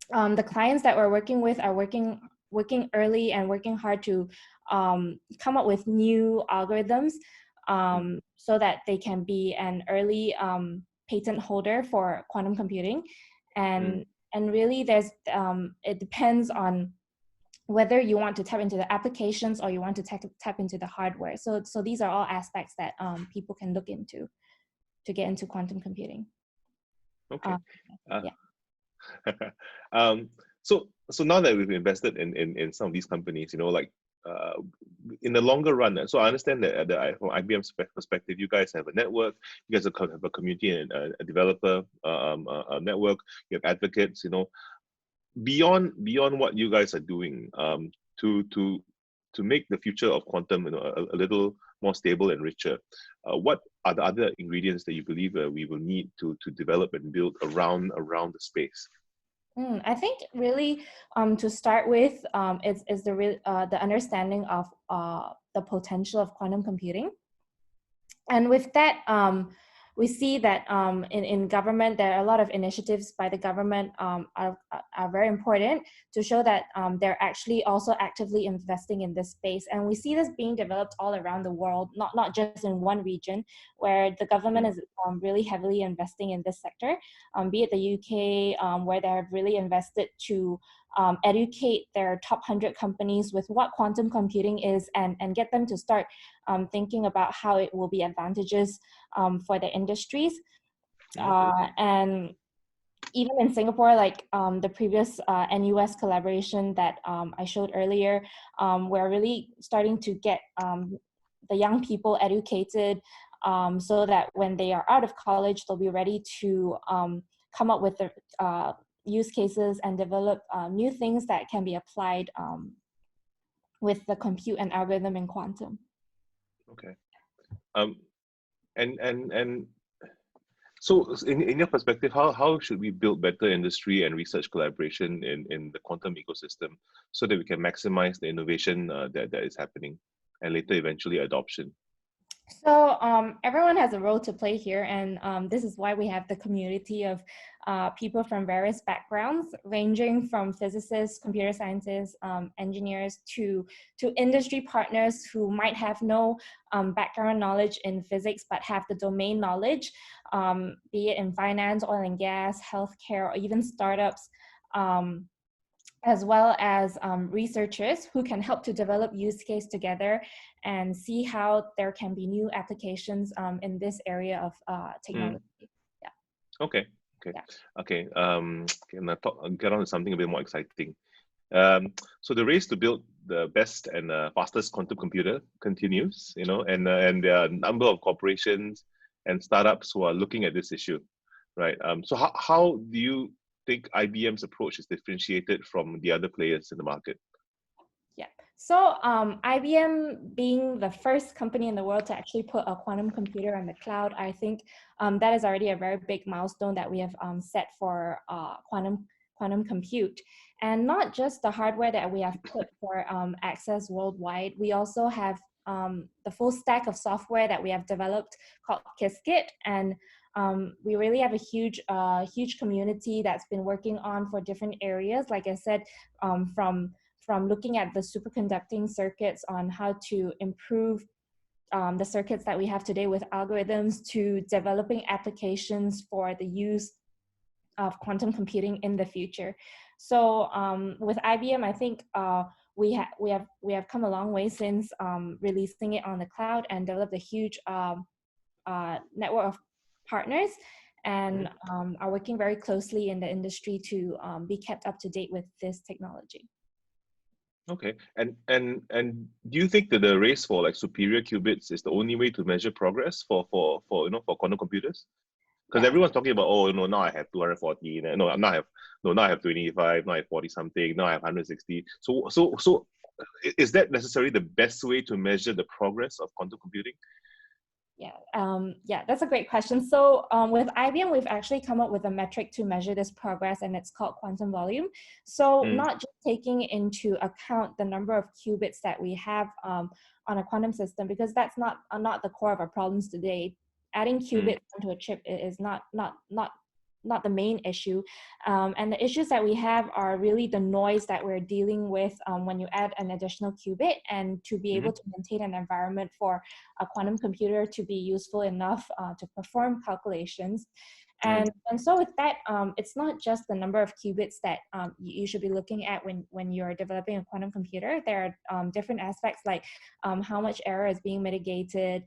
the clients that we're working with are working early and working hard to come up with new algorithms, so that they can be an early patent holder for quantum computing. And really there's it depends on whether you want to tap into the applications or you want to tap into the hardware. So these are all aspects that people can look into to get into quantum computing. Okay. Yeah. So now that we've invested in some of these companies, in the longer run, so I understand that from IBM's perspective, you guys have a network, you guys have a community and a developer a network, you have advocates, beyond what you guys are doing to make the future of quantum a little more stable and richer. What are the other ingredients that you believe we will need to develop and build around the space? I think really to start with is the understanding of the potential of quantum computing. And with that, we see that in government, there are a lot of initiatives by the government are very important to show that they're actually also actively investing in this space. And we see this being developed all around the world, not just in one region, where the government is really heavily investing in this sector, be it the UK, where they have really invested to educate their top 100 companies with what quantum computing is and get them to start thinking about how it will be advantageous for the industries. And even in Singapore, like the previous NUS collaboration that I showed earlier, we're really starting to get the young people educated so that when they are out of college, they'll be ready to come up with the use cases and develop new things that can be applied with the compute and algorithm in quantum. Okay. And so in your perspective, how should we build better industry and research collaboration in the quantum ecosystem so that we can maximize the innovation that is happening and later eventually adoption? So everyone has a role to play here, and this is why we have the community of people from various backgrounds, ranging from physicists, computer scientists, engineers, to industry partners who might have no background knowledge in physics but have the domain knowledge, be it in finance, oil and gas, healthcare, or even startups. as well as researchers who can help to develop use case together and see how there can be new applications in this area of technology. Yeah. Okay. Okay. Yeah. Okay. Can I get on to something a bit more exciting? So the race to build the best and fastest quantum computer continues, and there are a number of corporations and startups who are looking at this issue, right? So how do you think IBM's approach is differentiated from the other players in the market? Yeah. So IBM being the first company in the world to actually put a quantum computer on the cloud, I think that is already a very big milestone that we have set for quantum compute. And not just the hardware that we have put for access worldwide, we also have the full stack of software that we have developed called Qiskit. And we really have a huge community that's been working on for different areas. Like I said, from looking at the superconducting circuits on how to improve the circuits that we have today with algorithms, to developing applications for the use of quantum computing in the future. So with IBM, I think we have come a long way since releasing it on the cloud and developed a huge network of partners, and are working very closely in the industry to be kept up to date with this technology. Okay, and do you think that the race for like superior qubits is the only way to measure progress for for quantum computers? Because everyone's talking about, now I have 240, now I have 25, now I have 40 something, now I have 160. So is that necessarily the best way to measure the progress of quantum computing? Yeah, that's a great question. So with IBM, we've actually come up with a metric to measure this progress, and it's called quantum volume. So not just taking into account the number of qubits that we have on a quantum system, because that's not the core of our problems today. Adding qubits onto a chip is not the main issue. And the issues that we have are really the noise that we're dealing with when you add an additional qubit, and to be able to maintain an environment for a quantum computer to be useful enough to perform calculations. And so with that, it's not just the number of qubits that you should be looking at when you're developing a quantum computer. There are different aspects like how much error is being mitigated,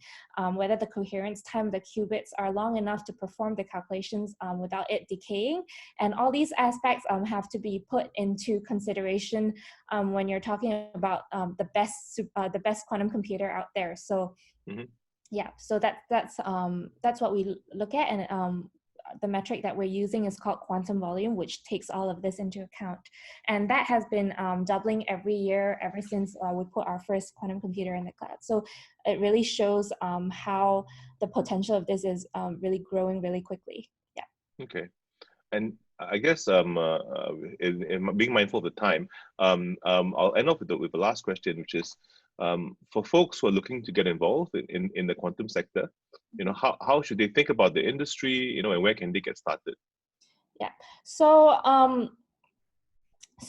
whether the coherence time of the qubits are long enough to perform the calculations without it decaying. And all these aspects have to be put into consideration when you're talking about the best quantum computer out there. So yeah, so that's what we look at, and the metric that we're using is called quantum volume, which takes all of this into account. And that has been doubling every year ever since we put our first quantum computer in the cloud. So it really shows how the potential of this is really growing really quickly. Yeah. Okay. And I guess in being mindful of the time, I'll end off with the last question, which is for folks who are looking to get involved in the quantum sector, how should they think about the industry, and where can they get started? Yeah. So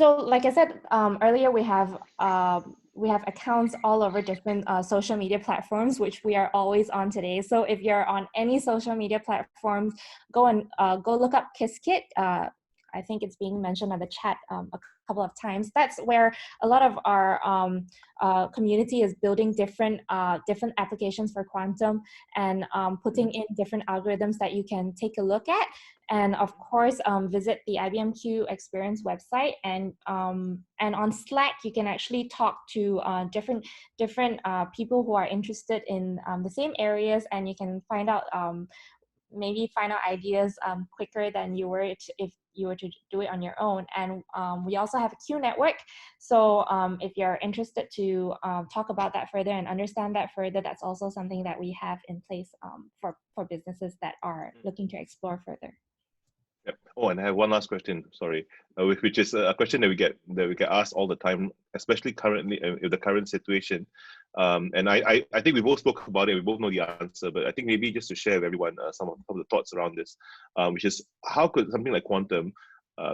like I said earlier, we have accounts all over different social media platforms, which we are always on today. So if you're on any social media platforms, go look up Qiskit. I think it's being mentioned on the chat a couple of times. That's where a lot of our community is building different applications for quantum, and putting in different algorithms that you can take a look at. And of course, visit the IBM Q Experience website, and on Slack you can actually talk to different people who are interested in the same areas, and you can find out maybe find out ideas quicker than you were if you were to do it on your own. And we also have a Q network. So if you're interested to talk about that further and understand that further, that's also something that we have in place for businesses that are looking to explore further. Yep. Oh, and I have one last question. Sorry, which is a question that we get asked all the time, especially currently in the current situation. And I think we both spoke about it. We both know the answer, but I think maybe just to share with everyone some of the thoughts around this, which is how could something like quantum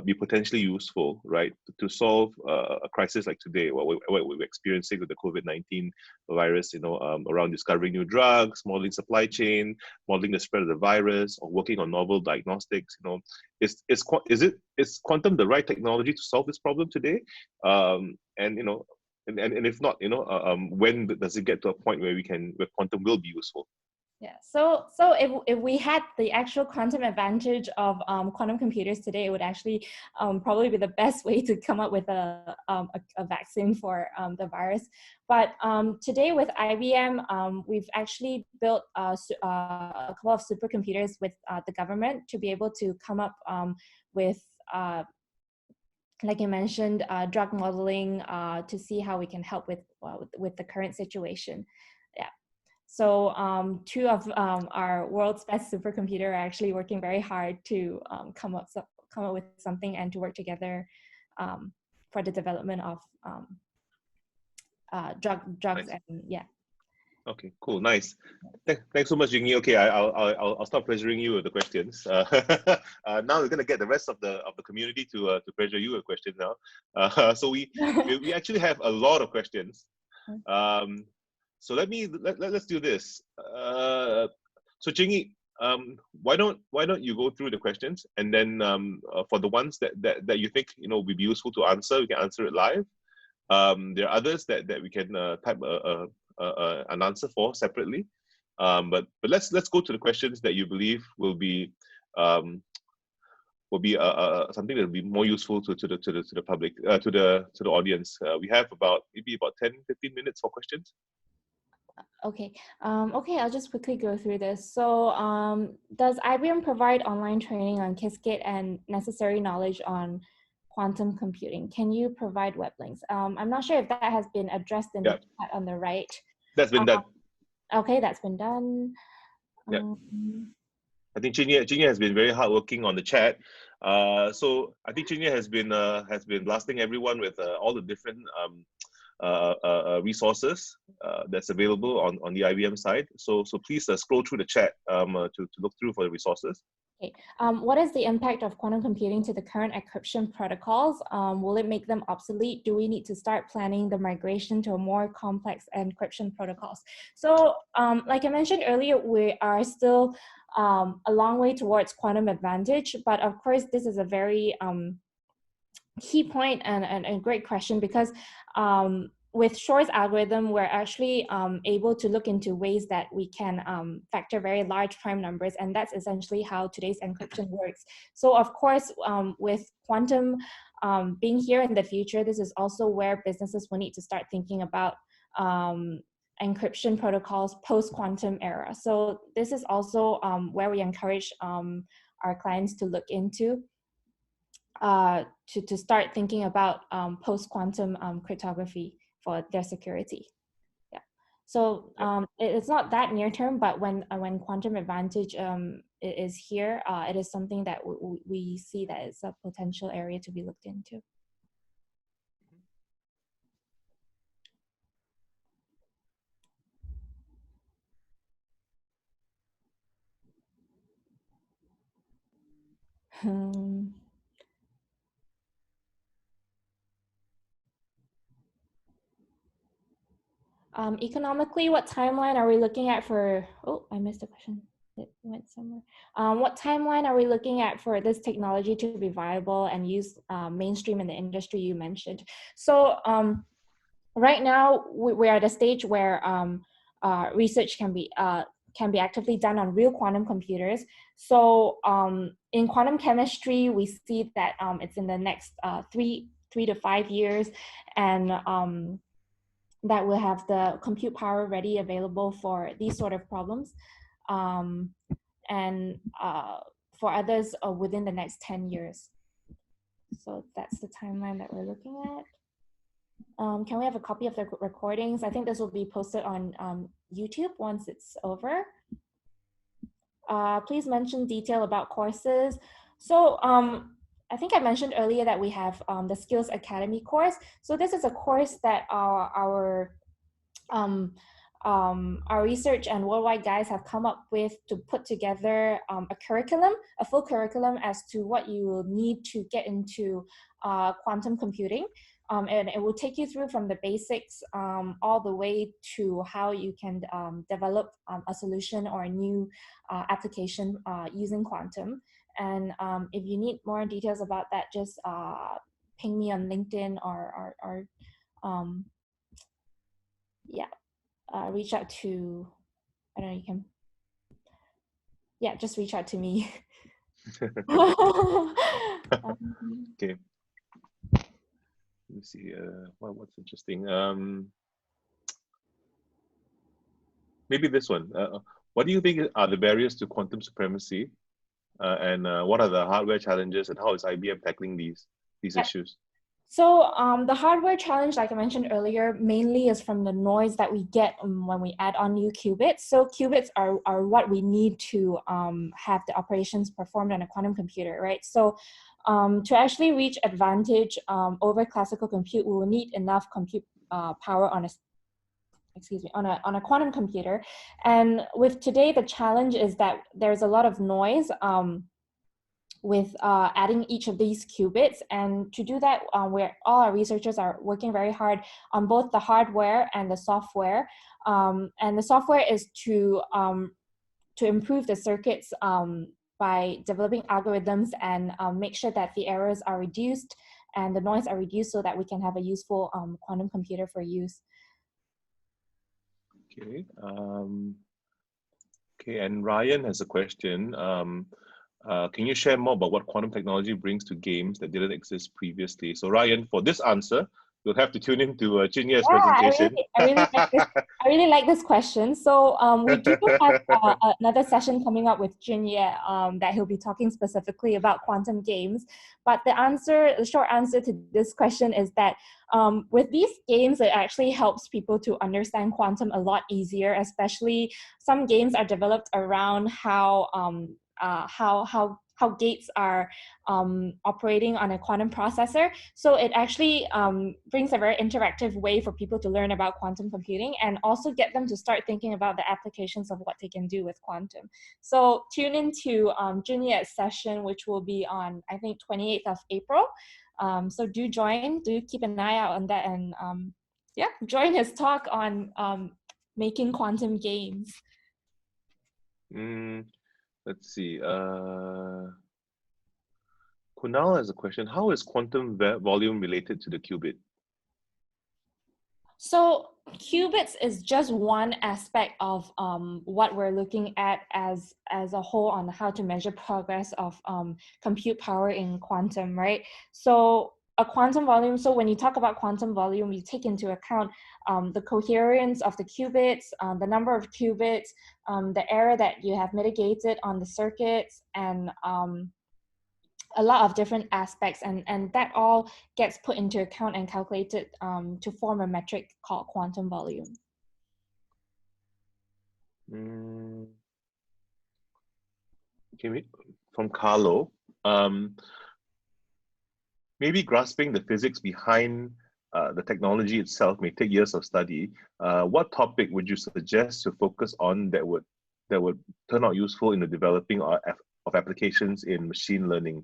be potentially useful, right, to solve a crisis like today, what we're experiencing with the COVID-19 virus, around discovering new drugs, modeling supply chain, modeling the spread of the virus, or working on novel diagnostics. Is quantum the right technology to solve this problem today? And if not, when does it get to a point where where quantum will be useful? Yeah, so if we had the actual quantum advantage of quantum computers today, it would actually probably be the best way to come up with a vaccine for the virus. But today with IBM, we've actually built a couple of supercomputers with the government to be able to come up with, like you mentioned, drug modeling to see how we can help with the current situation. Yeah. So two of our world's best supercomputer are actually working very hard to come up with something and to work together for the development of drugs. Nice. And yeah. Okay, cool, nice. Thanks so much, Jing. Okay, I'll stop pressuring you with the questions. Now we're gonna get the rest of the community to pressure you with questions now. So we actually have a lot of questions. So let's do this. So Jing, why don't you go through the questions, and then for the ones that you think would be useful to answer, we can answer it live. There are others that we can type an answer for separately. But let's go to the questions that you believe will be something that will be more useful to the public, to the audience. We have maybe about 10-15 minutes for questions. Okay. Okay, I'll just quickly go through this. So does IBM provide online training on Qiskit and necessary knowledge on quantum computing? Can you provide web links? I'm not sure if that has been addressed in the chat on the right. That's been done. Okay, that's been done. Yeah. I think Jing has been very hardworking on the chat. So I think Jing has been blasting everyone with all the different resources that's available on the IBM side. So please scroll through the chat to look through for the resources. Okay. What is the impact of quantum computing to the current encryption protocols? Will it make them obsolete? Do we need to start planning the migration to a more complex encryption protocols? So like I mentioned earlier, we are still a long way towards quantum advantage, but of course this is a very key point and a great question, because with Shor's algorithm, we're actually able to look into ways that we can factor very large prime numbers, and that's essentially how today's encryption works. So of course, with quantum being here in the future, this is also where businesses will need to start thinking about encryption protocols post-quantum era. So this is also where we encourage our clients to look into to start thinking about post-quantum cryptography for their security. Yeah. So it's not that near term, but when quantum advantage is here, it is something that we see that it's a potential area to be looked into. Economically, what timeline are we looking at for, oh, I missed a question. It went somewhere. What timeline are we looking at for this technology to be viable and used mainstream in the industry you mentioned? So right now, we're at a stage where research can be actively done on real quantum computers. So in quantum chemistry, we see that it's in the next 3 to 5 years, and that will have the compute power ready available for these sort of problems. And for others within the next 10 years. So that's the timeline that we're looking at. Can we have a copy of the recordings? I think this will be posted on YouTube once it's over. Please mention detail about courses. So I think I mentioned earlier that we have the Skills Academy course. So this is a course that our our research and worldwide guys have come up with to put together a curriculum, a full curriculum as to what you will need to get into quantum computing. And it will take you through from the basics all the way to how you can develop a solution or a new application using quantum. And if you need more details about that, just ping me on LinkedIn or yeah, reach out to, I don't know, you can, yeah, just reach out to me. Okay. Let me see. What's interesting? Maybe this one. What do you think are the barriers to quantum supremacy, and what are the hardware challenges, and how is IBM tackling these issues? So the hardware challenge, like I mentioned earlier, mainly is from the noise that we get when we add on new qubits. So qubits are what we need to have the operations performed on a quantum computer, right? So to actually reach advantage over classical compute, we will need enough compute power on a quantum computer. And with today, the challenge is that there's a lot of noise with adding each of these qubits. And to do that, where all our researchers are working very hard on both the hardware and the software. And the software is to improve the circuits by developing algorithms and make sure that the errors are reduced and the noise are reduced so that we can have a useful quantum computer for use. Okay. Okay, and Ryan has a question. Can you share more about what quantum technology brings to games that didn't exist previously? So Ryan, for this answer, you'll have to tune in to Jing Ye's presentation. I really like this question. So we do have another session coming up with Jing Ye that he'll be talking specifically about quantum games. But the short answer to this question is that with these games, it actually helps people to understand quantum a lot easier, especially some games are developed around how gates are operating on a quantum processor. So it actually brings a very interactive way for people to learn about quantum computing and also get them to start thinking about the applications of what they can do with quantum. So tune into Junior's session, which will be on, I think, 28th of April. So do keep an eye out on that, and yeah, join his talk on making quantum games. Let's see. Kunal has a question. How is quantum volume related to the qubit? So qubits is just one aspect of what we're looking at as a whole on how to measure progress of compute power in quantum, right? So a quantum volume, so when you talk about quantum volume, you take into account the coherence of the qubits, the number of qubits, the error that you have mitigated on the circuits, and a lot of different aspects, and that all gets put into account and calculated to form a metric called quantum volume. Okay, from Carlo, maybe grasping the physics behind the technology itself may take years of study. What topic would you suggest to focus on that would turn out useful in the developing of applications in machine learning?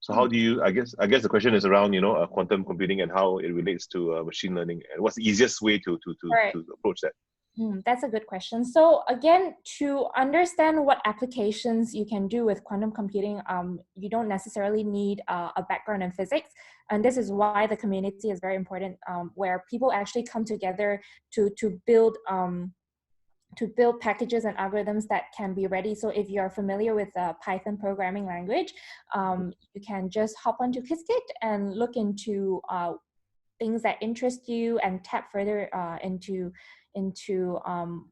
So how do you, I guess the question is around, quantum computing and how it relates to machine learning, and what's the easiest way to approach that? That's a good question. So again, to understand what applications you can do with quantum computing, you don't necessarily need a background in physics. And this is why the community is very important, where people actually come together to build packages and algorithms that can be ready. So if you're familiar with Python programming language, you can just hop onto Qiskit and look into things that interest you and tap further into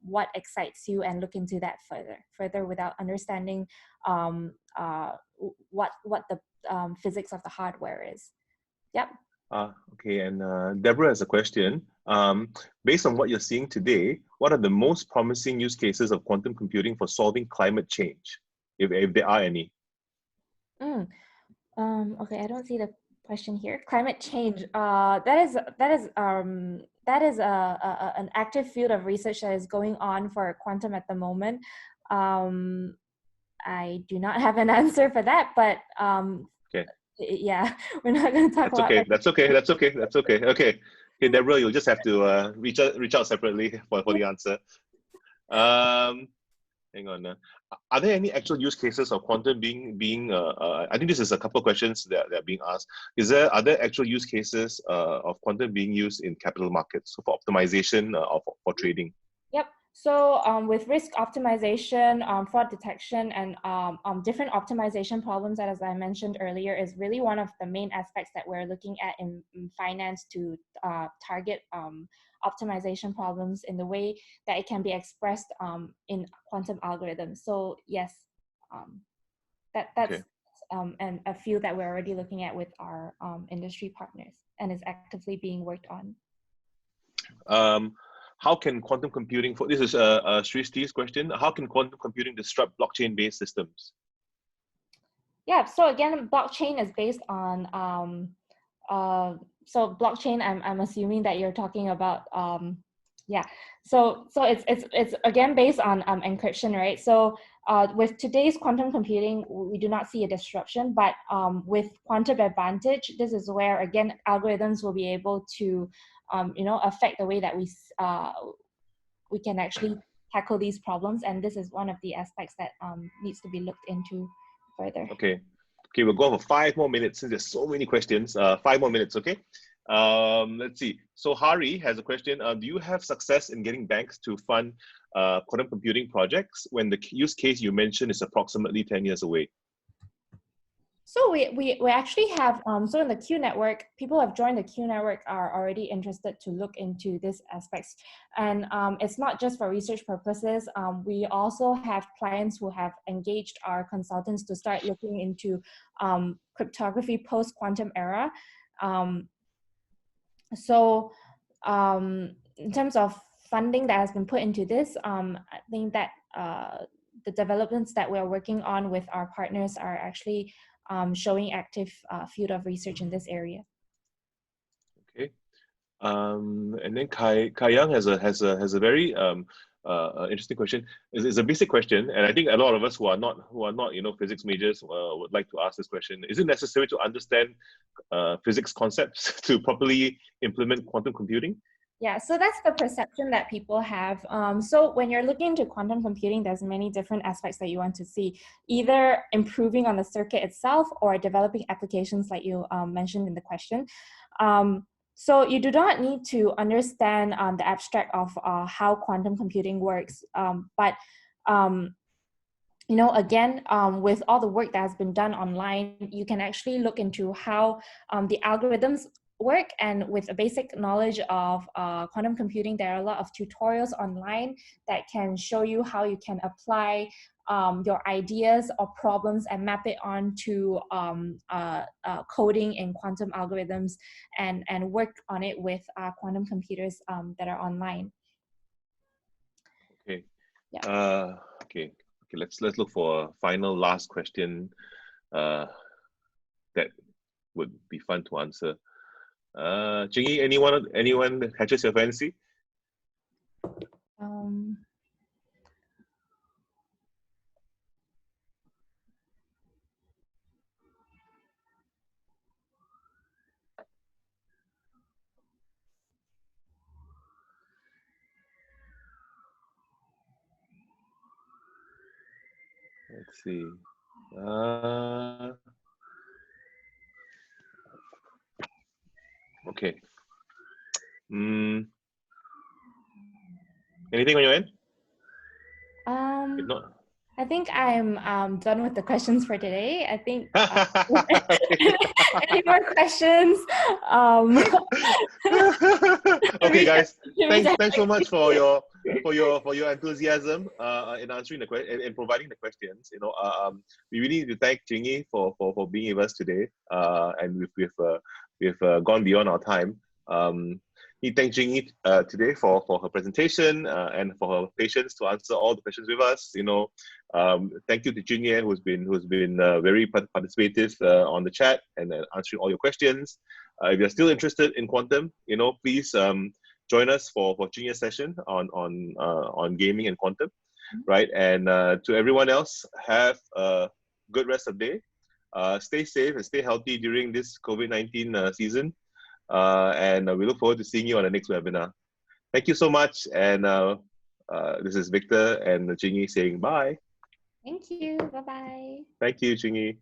what excites you and look into that further without understanding what the physics of the hardware is. Yep. Okay, and Deborah has a question. Based on what you're seeing today, what are the most promising use cases of quantum computing for solving climate change, if there are any? Okay, I don't see the question here. Climate change. That is that is an active field of research that is going on for quantum at the moment. I do not have an answer for that, but Okay. yeah, we're not going to talk That's about okay. that. That's okay. That's okay. That's okay. Okay. Okay, Deborah, you'll just have to reach out separately for the answer. Hang on. Are there any actual use cases of quantum being? I think this is a couple of questions that are being asked. Are there actual use cases of quantum being used in capital markets for optimization for trading? Yep. So with risk optimization, fraud detection, and different optimization problems that, as I mentioned earlier, is really one of the main aspects that we're looking at in finance to target optimization problems in the way that it can be expressed in quantum algorithms. So yes, that's Okay. and a field that we're already looking at with our industry partners and is actively being worked on. How can quantum computing, this is Sristi's question, how can quantum computing disrupt blockchain-based systems? Yeah, so again, blockchain is based on, so blockchain, I'm assuming that you're talking about, yeah. So it's again based on encryption, right? So with today's quantum computing, we do not see a disruption, but with quantum advantage, this is where again algorithms will be able to, affect the way that we can actually tackle these problems, and this is one of the aspects that needs to be looked into further. Okay, we'll go for 5 more minutes since there's so many questions. 5 more minutes, okay? Let's see. So Hari has a question. Do you have success in getting banks to fund quantum computing projects when the use case you mentioned is approximately 10 years away? So we actually have, so in the Q network, people who have joined the Q network are already interested to look into these aspects. And it's not just for research purposes. We also have clients who have engaged our consultants to start looking into cryptography post-quantum era. So in terms of funding that has been put into this, I think that the developments that we're working on with our partners are actually showing active field of research in this area. Okay, and then Kai Young has a very interesting question. It's a basic question, and I think a lot of us who are not physics majors would like to ask this question. Is it necessary to understand physics concepts to properly implement quantum computing? Yeah, so that's the perception that people have. So when you're looking into quantum computing, there's many different aspects that you want to see, either improving on the circuit itself or developing applications like you mentioned in the question. So you do not need to understand the abstract of how quantum computing works, but again, with all the work that has been done online, you can actually look into how the algorithms work, and with a basic knowledge of quantum computing, there are a lot of tutorials online that can show you how you can apply your ideas or problems and map it onto coding in quantum algorithms and work on it with quantum computers that are online. Okay. Yeah. Okay. Let's look for a final last question that would be fun to answer. Jing, anyone that catches your fancy? Let's see. Okay. Anything on your end? If not, I think I'm done with the questions for today. I think any more questions? Okay, guys. Thanks so much for your enthusiasm in answering the question and providing the questions. We really need to thank Jing for being with us today. And we've gone beyond our time. We thank Jing today for her presentation and for her patience to answer all the questions with us. Thank you to Jing who's been very participative on the chat and answering all your questions. If you're still interested in quantum, please join us for Jing's session on gaming and quantum, right? And to everyone else, have a good rest of the day. Stay safe and stay healthy during this COVID-19 season. And we look forward to seeing you on the next webinar. Thank you so much. And this is Victor and Jingy saying bye. Thank you. Bye-bye. Thank you, Jingy.